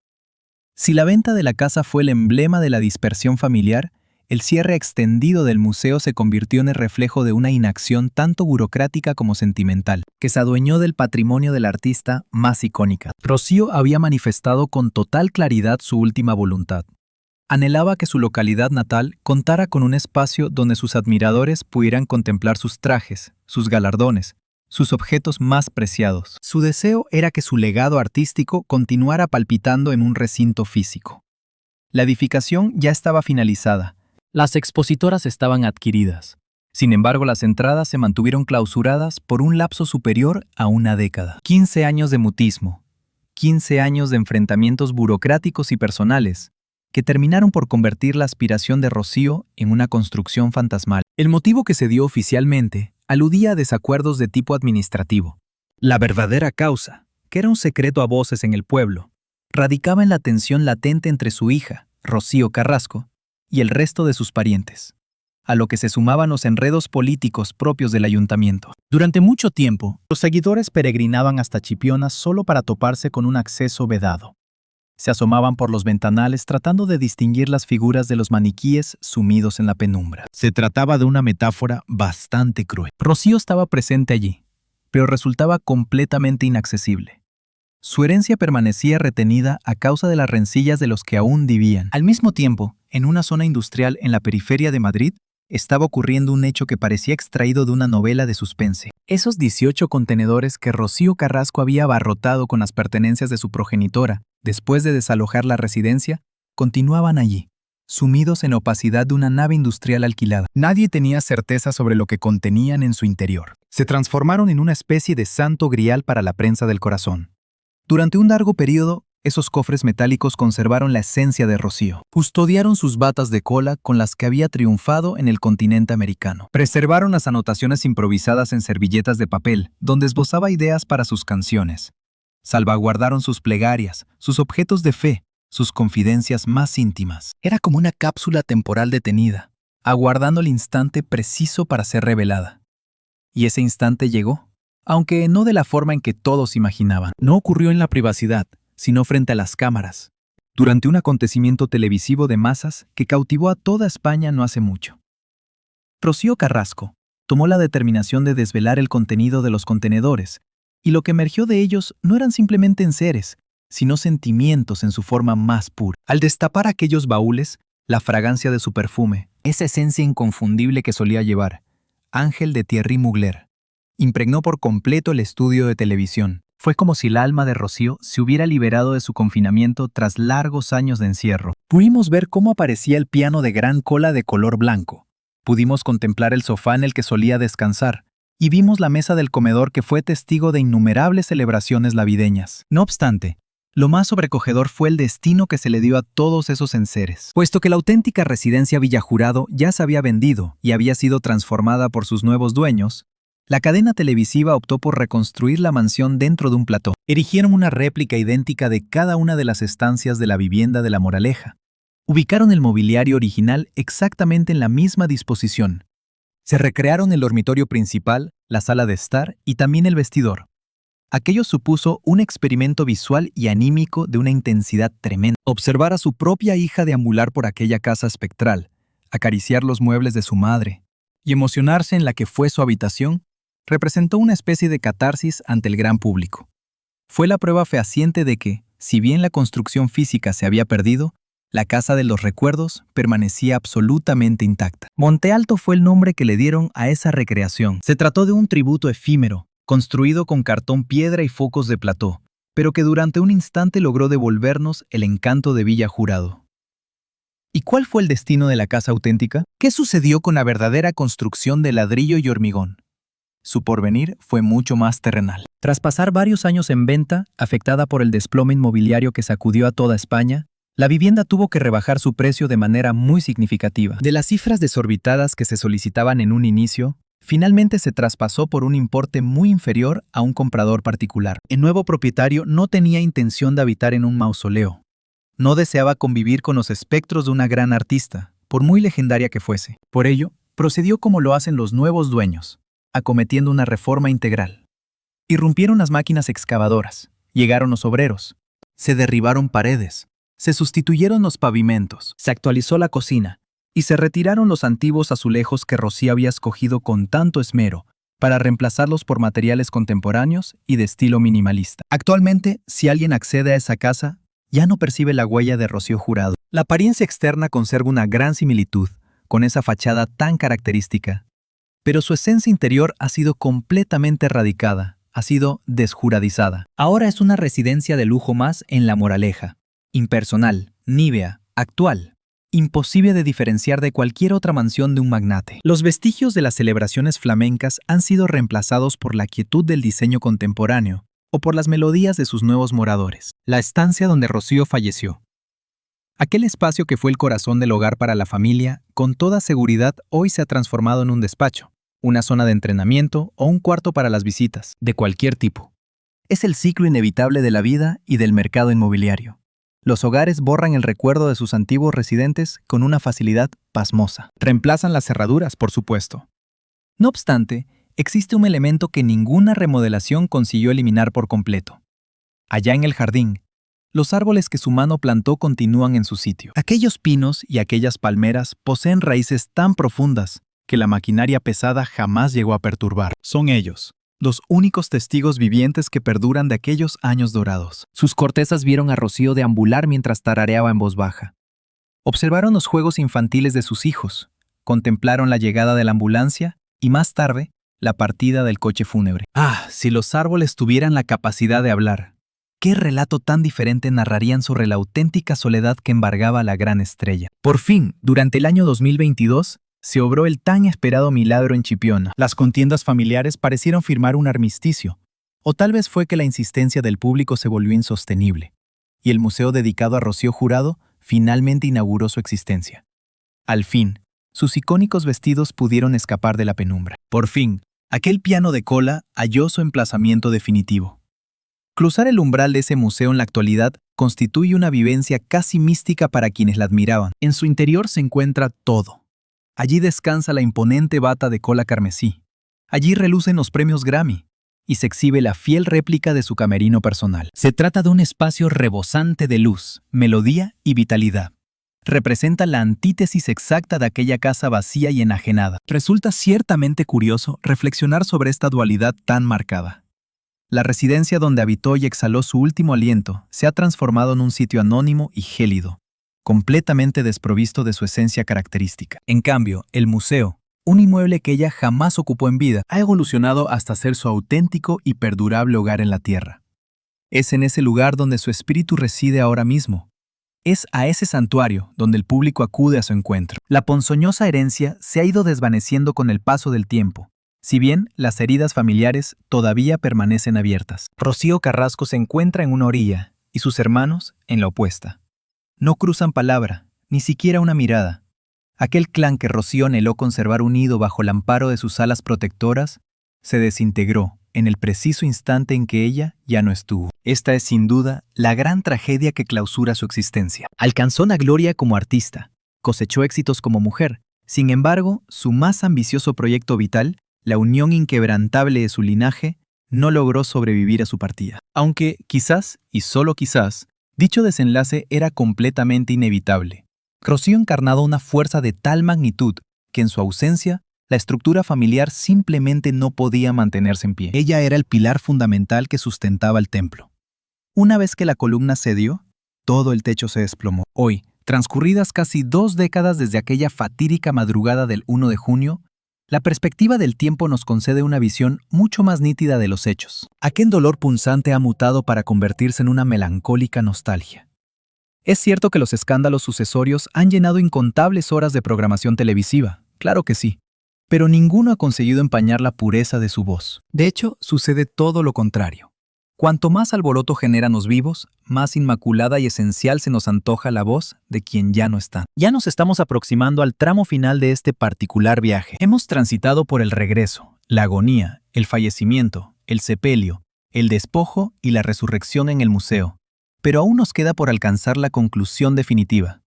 [SPEAKER 1] Si la venta de la casa fue el emblema de la dispersión familiar, el cierre extendido del museo se convirtió en el reflejo de una inacción tanto burocrática como sentimental, que se adueñó del patrimonio del artista más icónica. Rocío había manifestado con total claridad su última voluntad. Anhelaba que su localidad natal contara con un espacio donde sus admiradores pudieran contemplar sus trajes, sus galardones, sus objetos más preciados. Su deseo era que su legado artístico continuara palpitando en un recinto físico. La edificación ya estaba finalizada. Las expositoras estaban adquiridas. Sin embargo, las entradas se mantuvieron clausuradas por un lapso superior a una década. 15 años de mutismo, 15 años de enfrentamientos burocráticos y personales, que terminaron por convertir la aspiración de Rocío en una construcción fantasmal. El motivo que se dio oficialmente aludía a desacuerdos de tipo administrativo. La verdadera causa, que era un secreto a voces en el pueblo, radicaba en la tensión latente entre su hija, Rocío Carrasco, y el resto de sus parientes, a lo que se sumaban los enredos políticos propios del ayuntamiento. Durante mucho tiempo, los seguidores peregrinaban hasta Chipiona solo para toparse con un acceso vedado. Se asomaban por los ventanales tratando de distinguir las figuras de los maniquíes sumidos en la penumbra. Se trataba de una metáfora bastante cruel. Rocío estaba presente allí, pero resultaba completamente inaccesible. Su herencia permanecía retenida a causa de las rencillas de los que aún vivían. Al mismo tiempo, en una zona industrial en la periferia de Madrid, estaba ocurriendo un hecho que parecía extraído de una novela de suspense. Esos 18 contenedores que Rocío Carrasco había abarrotado con las pertenencias de su progenitora, después de desalojar la residencia, continuaban allí, sumidos en la opacidad de una nave industrial alquilada. Nadie tenía certeza sobre lo que contenían en su interior. Se transformaron en una especie de santo grial para la prensa del corazón. Durante un largo periodo, esos cofres metálicos conservaron la esencia de Rocío. Custodiaron sus batas de cola con las que había triunfado en el continente americano. Preservaron las anotaciones improvisadas en servilletas de papel, donde esbozaba ideas para sus canciones. Salvaguardaron sus plegarias, sus objetos de fe, sus confidencias más íntimas. Era como una cápsula temporal detenida, aguardando el instante preciso para ser revelada. Y ese instante llegó, aunque no de la forma en que todos imaginaban. No ocurrió en la privacidad, sino frente a las cámaras, durante un acontecimiento televisivo de masas que cautivó a toda España no hace mucho. Rocío Carrasco tomó la determinación de desvelar el contenido de los contenedores, y lo que emergió de ellos no eran simplemente enseres, sino sentimientos en su forma más pura. Al destapar aquellos baúles, la fragancia de su perfume, esa esencia inconfundible que solía llevar, Ángel de Thierry Mugler, impregnó por completo el estudio de televisión. Fue como si el alma de Rocío se hubiera liberado de su confinamiento tras largos años de encierro. Pudimos ver cómo aparecía el piano de gran cola de color blanco. Pudimos contemplar el sofá en el que solía descansar, y vimos la mesa del comedor que fue testigo de innumerables celebraciones navideñas. No obstante, lo más sobrecogedor fue el destino que se le dio a todos esos enseres. Puesto que la auténtica residencia Villajurado ya se había vendido y había sido transformada por sus nuevos dueños, la cadena televisiva optó por reconstruir la mansión dentro de un plató. Erigieron una réplica idéntica de cada una de las estancias de la vivienda de La Moraleja. Ubicaron el mobiliario original exactamente en la misma disposición. Se recrearon el dormitorio principal, la sala de estar y también el vestidor. Aquello supuso un experimento visual y anímico de una intensidad tremenda. Observar a su propia hija deambular por aquella casa espectral, acariciar los muebles de su madre y emocionarse en la que fue su habitación, representó una especie de catarsis ante el gran público. Fue la prueba fehaciente de que, si bien la construcción física se había perdido, la casa de los recuerdos permanecía absolutamente intacta. Monte Alto fue el nombre que le dieron a esa recreación. Se trató de un tributo efímero, construido con cartón piedra y focos de plató, pero que durante un instante logró devolvernos el encanto de Villajurado. ¿Y cuál fue el destino de la casa auténtica? ¿Qué sucedió con la verdadera construcción de ladrillo y hormigón? Su porvenir fue mucho más terrenal. Tras pasar varios años en venta, afectada por el desplome inmobiliario que sacudió a toda España, la vivienda tuvo que rebajar su precio de manera muy significativa. De las cifras desorbitadas que se solicitaban en un inicio, finalmente se traspasó por un importe muy inferior a un comprador particular. El nuevo propietario no tenía intención de habitar en un mausoleo. No deseaba convivir con los espectros de una gran artista, por muy legendaria que fuese. Por ello, procedió como lo hacen los nuevos dueños, acometiendo una reforma integral. Irrumpieron las máquinas excavadoras, llegaron los obreros, se derribaron paredes, se sustituyeron los pavimentos, se actualizó la cocina y se retiraron los antiguos azulejos que Rocío había escogido con tanto esmero para reemplazarlos por materiales contemporáneos y de estilo minimalista. Actualmente, si alguien accede a esa casa, ya no percibe la huella de Rocío Jurado. La apariencia externa conserva una gran similitud con esa fachada tan característica, pero su esencia interior ha sido completamente erradicada, ha sido desjuradizada. Ahora es una residencia de lujo más en La Moraleja. Impersonal, nívea, actual, imposible de diferenciar de cualquier otra mansión de un magnate. Los vestigios de las celebraciones flamencas han sido reemplazados por la quietud del diseño contemporáneo o por las melodías de sus nuevos moradores. La estancia donde Rocío falleció. Aquel espacio que fue el corazón del hogar para la familia, con toda seguridad hoy se ha transformado en un despacho, una zona de entrenamiento o un cuarto para las visitas, de cualquier tipo. Es el ciclo inevitable de la vida y del mercado inmobiliario. Los hogares borran el recuerdo de sus antiguos residentes con una facilidad pasmosa. Reemplazan las cerraduras, por supuesto. No obstante, existe un elemento que ninguna remodelación consiguió eliminar por completo. Allá en el jardín, los árboles que su mano plantó continúan en su sitio. Aquellos pinos y aquellas palmeras poseen raíces tan profundas que la maquinaria pesada jamás llegó a perturbar. Son ellos, los únicos testigos vivientes que perduran de aquellos años dorados. Sus cortezas vieron a Rocío deambular mientras tarareaba en voz baja. Observaron los juegos infantiles de sus hijos, contemplaron la llegada de la ambulancia y más tarde, la partida del coche fúnebre. Ah, si los árboles tuvieran la capacidad de hablar, ¿qué relato tan diferente narrarían sobre la auténtica soledad que embargaba a la gran estrella? Por fin, durante el año 2022, se obró el tan esperado milagro en Chipiona. Las contiendas familiares parecieron firmar un armisticio, o tal vez fue que la insistencia del público se volvió insostenible, y el museo dedicado a Rocío Jurado finalmente inauguró su existencia. Al fin, sus icónicos vestidos pudieron escapar de la penumbra. Por fin, aquel piano de cola halló su emplazamiento definitivo. Cruzar el umbral de ese museo en la actualidad constituye una vivencia casi mística para quienes la admiraban. En su interior se encuentra todo. Allí descansa la imponente bata de cola carmesí. Allí relucen los premios Grammy y se exhibe la fiel réplica de su camerino personal. Se trata de un espacio rebosante de luz, melodía y vitalidad. Representa la antítesis exacta de aquella casa vacía y enajenada. Resulta ciertamente curioso reflexionar sobre esta dualidad tan marcada. La residencia donde habitó y exhaló su último aliento se ha transformado en un sitio anónimo y gélido, completamente desprovisto de su esencia característica. En cambio, el museo, un inmueble que ella jamás ocupó en vida, ha evolucionado hasta ser su auténtico y perdurable hogar en la tierra. Es en ese lugar donde su espíritu reside ahora mismo. Es a ese santuario donde el público acude a su encuentro. La ponzoñosa herencia se ha ido desvaneciendo con el paso del tiempo, si bien las heridas familiares todavía permanecen abiertas. Rocío Carrasco se encuentra en una orilla y sus hermanos en la opuesta. No cruzan palabra, ni siquiera una mirada. Aquel clan que Rocío anheló conservar unido bajo el amparo de sus alas protectoras se desintegró en el preciso instante en que ella ya no estuvo. Esta es sin duda la gran tragedia que clausura su existencia. Alcanzó una gloria como artista, cosechó éxitos como mujer. Sin embargo, su más ambicioso proyecto vital, la unión inquebrantable de su linaje, no logró sobrevivir a su partida. Aunque quizás, y solo quizás, dicho desenlace era completamente inevitable. Rocío encarnaba una fuerza de tal magnitud que en su ausencia, la estructura familiar simplemente no podía mantenerse en pie. Ella era el pilar fundamental que sustentaba el templo. Una vez que la columna cedió, todo el techo se desplomó. Hoy, transcurridas casi 2 décadas desde aquella fatídica madrugada del 1 de junio, la perspectiva del tiempo nos concede una visión mucho más nítida de los hechos. Aquel dolor punzante ha mutado para convertirse en una melancólica nostalgia. Es cierto que los escándalos sucesorios han llenado incontables horas de programación televisiva, claro que sí, pero ninguno ha conseguido empañar la pureza de su voz. De hecho, sucede todo lo contrario. Cuanto más alboroto generan los vivos, más inmaculada y esencial se nos antoja la voz de quien ya no está. Ya nos estamos aproximando al tramo final de este particular viaje. Hemos transitado por el regreso, la agonía, el fallecimiento, el sepelio, el despojo y la resurrección en el museo, pero aún nos queda por alcanzar la conclusión definitiva.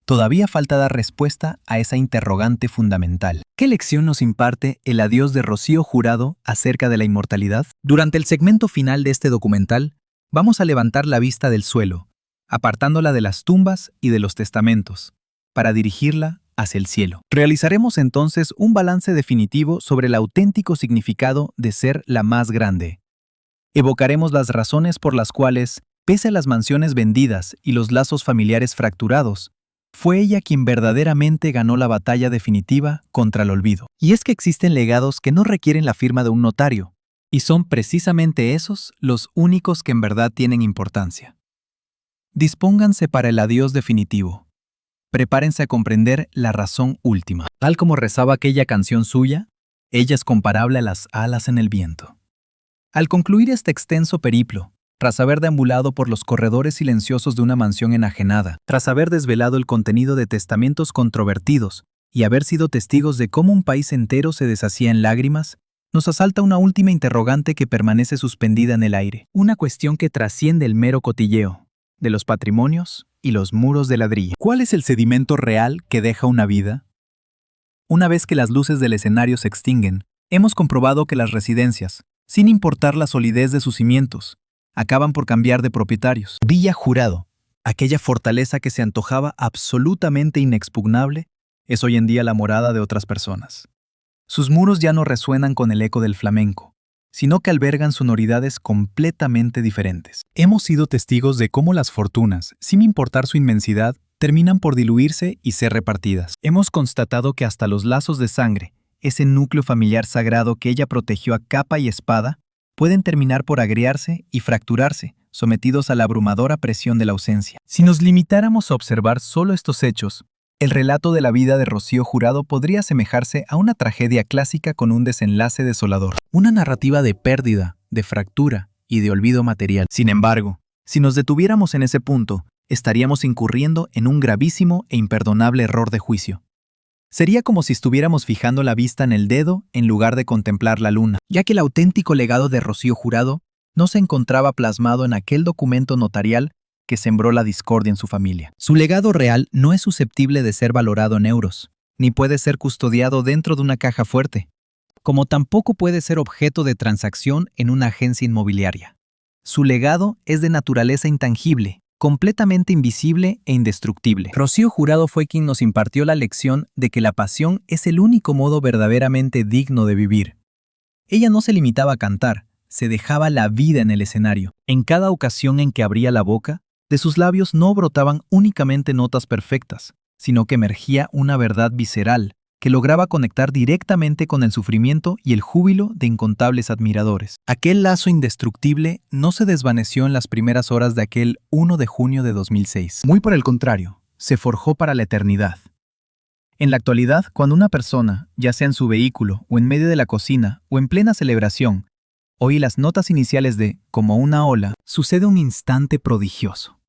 [SPEAKER 1] Todavía falta dar respuesta a esa interrogante fundamental. ¿Qué lección nos imparte el adiós de Rocío Jurado acerca de la inmortalidad? Durante el segmento final de este documental, vamos a levantar la vista del suelo, apartándola de las tumbas y de los testamentos, para dirigirla hacia el cielo. Realizaremos entonces un balance definitivo sobre el auténtico significado de ser la más grande. Evocaremos las razones por las cuales, pese a las mansiones vendidas y los lazos familiares fracturados, fue ella quien verdaderamente ganó la batalla definitiva contra el olvido. Y es que existen legados que no requieren la firma de un notario, y son precisamente esos los únicos que en verdad tienen importancia. Dispónganse para el adiós definitivo. Prepárense a comprender la razón última. Tal como rezaba aquella canción suya, ella es comparable a las alas en el viento. Al concluir este extenso periplo, tras haber deambulado por los corredores silenciosos de una mansión enajenada, tras haber desvelado el contenido de testamentos controvertidos y haber sido testigos de cómo un país entero se deshacía en lágrimas, nos asalta una última interrogante que permanece suspendida en el aire. Una cuestión que trasciende el mero cotilleo de los patrimonios y los muros de ladrillo. ¿Cuál es el sedimento real que deja una vida? Una vez que las luces del escenario se extinguen, hemos comprobado que las residencias, sin importar la solidez de sus cimientos, acaban por cambiar de propietarios. Villa Jurado, aquella fortaleza que se antojaba absolutamente inexpugnable, es hoy en día la morada de otras personas. Sus muros ya no resuenan con el eco del flamenco, sino que albergan sonoridades completamente diferentes. Hemos sido testigos de cómo las fortunas, sin importar su inmensidad, terminan por diluirse y ser repartidas. Hemos constatado que hasta los lazos de sangre, ese núcleo familiar sagrado que ella protegió a capa y espada, pueden terminar por agriarse y fracturarse, sometidos a la abrumadora presión de la ausencia. Si nos limitáramos a observar solo estos hechos, el relato de la vida de Rocío Jurado podría asemejarse a una tragedia clásica con un desenlace desolador. Una narrativa de pérdida, de fractura y de olvido material. Sin embargo, si nos detuviéramos en ese punto, estaríamos incurriendo en un gravísimo e imperdonable error de juicio. Sería como si estuviéramos fijando la vista en el dedo en lugar de contemplar la luna, ya que el auténtico legado de Rocío Jurado no se encontraba plasmado en aquel documento notarial que sembró la discordia en su familia. Su legado real no es susceptible de ser valorado en euros, ni puede ser custodiado dentro de una caja fuerte, como tampoco puede ser objeto de transacción en una agencia inmobiliaria. Su legado es de naturaleza intangible, completamente invisible e indestructible. Rocío Jurado fue quien nos impartió la lección de que la pasión es el único modo verdaderamente digno de vivir. Ella no se limitaba a cantar, se dejaba la vida en el escenario. En cada ocasión en que abría la boca, de sus labios no brotaban únicamente notas perfectas, sino que emergía una verdad visceral, que lograba conectar directamente con el sufrimiento y el júbilo de incontables admiradores. Aquel lazo indestructible no se desvaneció en las primeras horas de aquel 1 de junio de 2006. Muy por el contrario, se forjó para la eternidad. En la actualidad, cuando una persona, ya sea en su vehículo o en medio de la cocina o en plena celebración, oye las notas iniciales de "como una ola", sucede un instante prodigioso.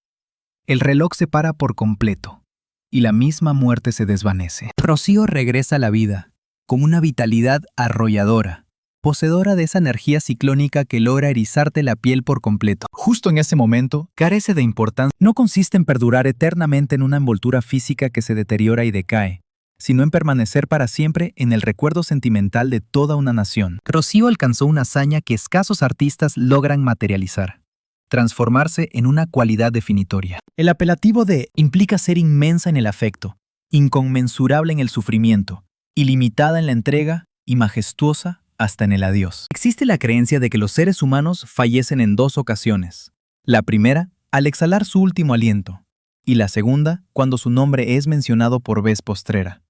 [SPEAKER 1] El reloj se para por completo y la misma muerte se desvanece. Rocío regresa a la vida, con una vitalidad arrolladora, poseedora de esa energía ciclónica que logra erizarte la piel por completo. Justo en ese momento, carece de importancia. No consiste en perdurar eternamente en una envoltura física que se deteriora y decae, sino en permanecer para siempre en el recuerdo sentimental de toda una nación. Rocío alcanzó una hazaña que escasos artistas logran materializar: transformarse en una cualidad definitoria. El apelativo de implica ser inmensa en el afecto, inconmensurable en el sufrimiento, ilimitada en la entrega y majestuosa hasta en el adiós. Existe la creencia de que los seres humanos fallecen en 2 ocasiones. La primera, al exhalar su último aliento, y la segunda, cuando su nombre es mencionado por vez postrera.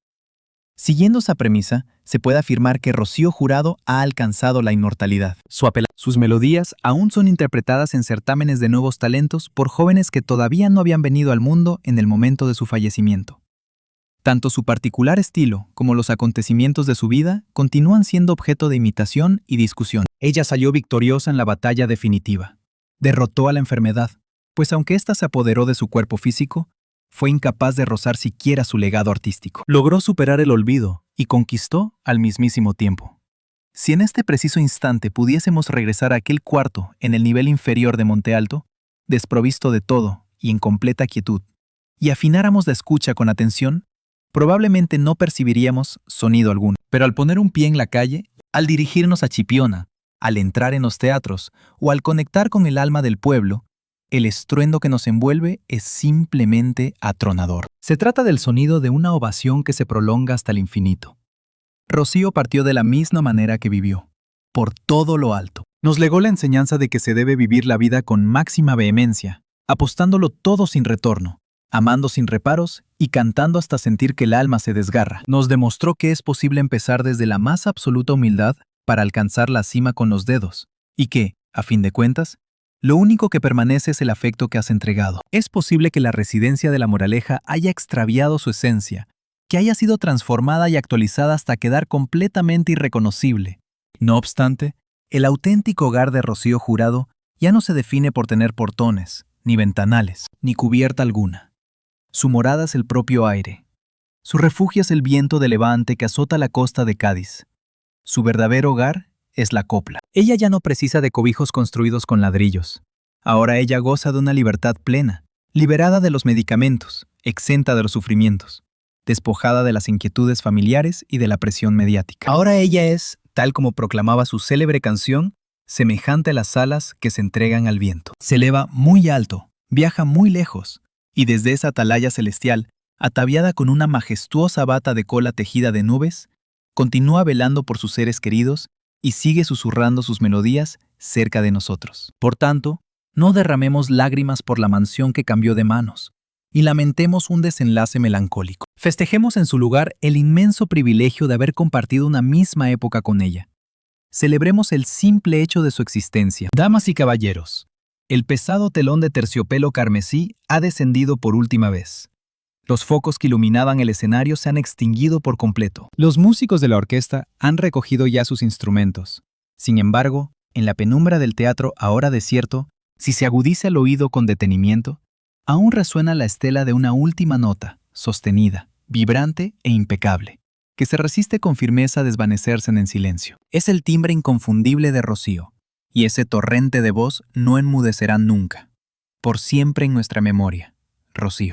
[SPEAKER 1] Siguiendo esa premisa, se puede afirmar que Rocío Jurado ha alcanzado la inmortalidad. Sus melodías aún son interpretadas en certámenes de nuevos talentos por jóvenes que todavía no habían venido al mundo en el momento de su fallecimiento. Tanto su particular estilo como los acontecimientos de su vida continúan siendo objeto de imitación y discusión. Ella salió victoriosa en la batalla definitiva. Derrotó a la enfermedad, pues aunque ésta se apoderó de su cuerpo físico, fue incapaz de rozar siquiera su legado artístico. Logró superar el olvido y conquistó al mismísimo tiempo. Si en este preciso instante pudiésemos regresar a aquel cuarto en el nivel inferior de Monte Alto, desprovisto de todo y en completa quietud, y afináramos la escucha con atención, probablemente no percibiríamos sonido alguno. Pero al poner un pie en la calle, al dirigirnos a Chipiona, al entrar en los teatros o al conectar con el alma del pueblo, el estruendo que nos envuelve es simplemente atronador. Se trata del sonido de una ovación que se prolonga hasta el infinito. Rocío partió de la misma manera que vivió, por todo lo alto. Nos legó la enseñanza de que se debe vivir la vida con máxima vehemencia, apostándolo todo sin retorno, amando sin reparos y cantando hasta sentir que el alma se desgarra. Nos demostró que es posible empezar desde la más absoluta humildad para alcanzar la cima con los dedos, y que, a fin de cuentas, lo único que permanece es el afecto que has entregado. Es posible que la residencia de La Moraleja haya extraviado su esencia, que haya sido transformada y actualizada hasta quedar completamente irreconocible. No obstante, el auténtico hogar de Rocío Jurado ya no se define por tener portones, ni ventanales, ni cubierta alguna. Su morada es el propio aire. Su refugio es el viento de levante que azota la costa de Cádiz. Su verdadero hogar es la copla. Ella ya no precisa de cobijos construidos con ladrillos. Ahora ella goza de una libertad plena, liberada de los medicamentos, exenta de los sufrimientos, despojada de las inquietudes familiares y de la presión mediática. Ahora ella es, tal como proclamaba su célebre canción, semejante a las alas que se entregan al viento. Se eleva muy alto, viaja muy lejos, y desde esa atalaya celestial, ataviada con una majestuosa bata de cola tejida de nubes, continúa velando por sus seres queridos y sigue susurrando sus melodías cerca de nosotros. Por tanto, no derramemos lágrimas por la mansión que cambió de manos y lamentemos un desenlace melancólico. Festejemos en su lugar el inmenso privilegio de haber compartido una misma época con ella. Celebremos el simple hecho de su existencia. Damas y caballeros, el pesado telón de terciopelo carmesí ha descendido por última vez. Los focos que iluminaban el escenario se han extinguido por completo. Los músicos de la orquesta han recogido ya sus instrumentos. Sin embargo, en la penumbra del teatro ahora desierto, si se agudiza el oído con detenimiento, aún resuena la estela de una última nota, sostenida, vibrante e impecable, que se resiste con firmeza a desvanecerse en el silencio. Es el timbre inconfundible de Rocío, y ese torrente de voz no enmudecerá nunca. por siempre en nuestra memoria. Rocío.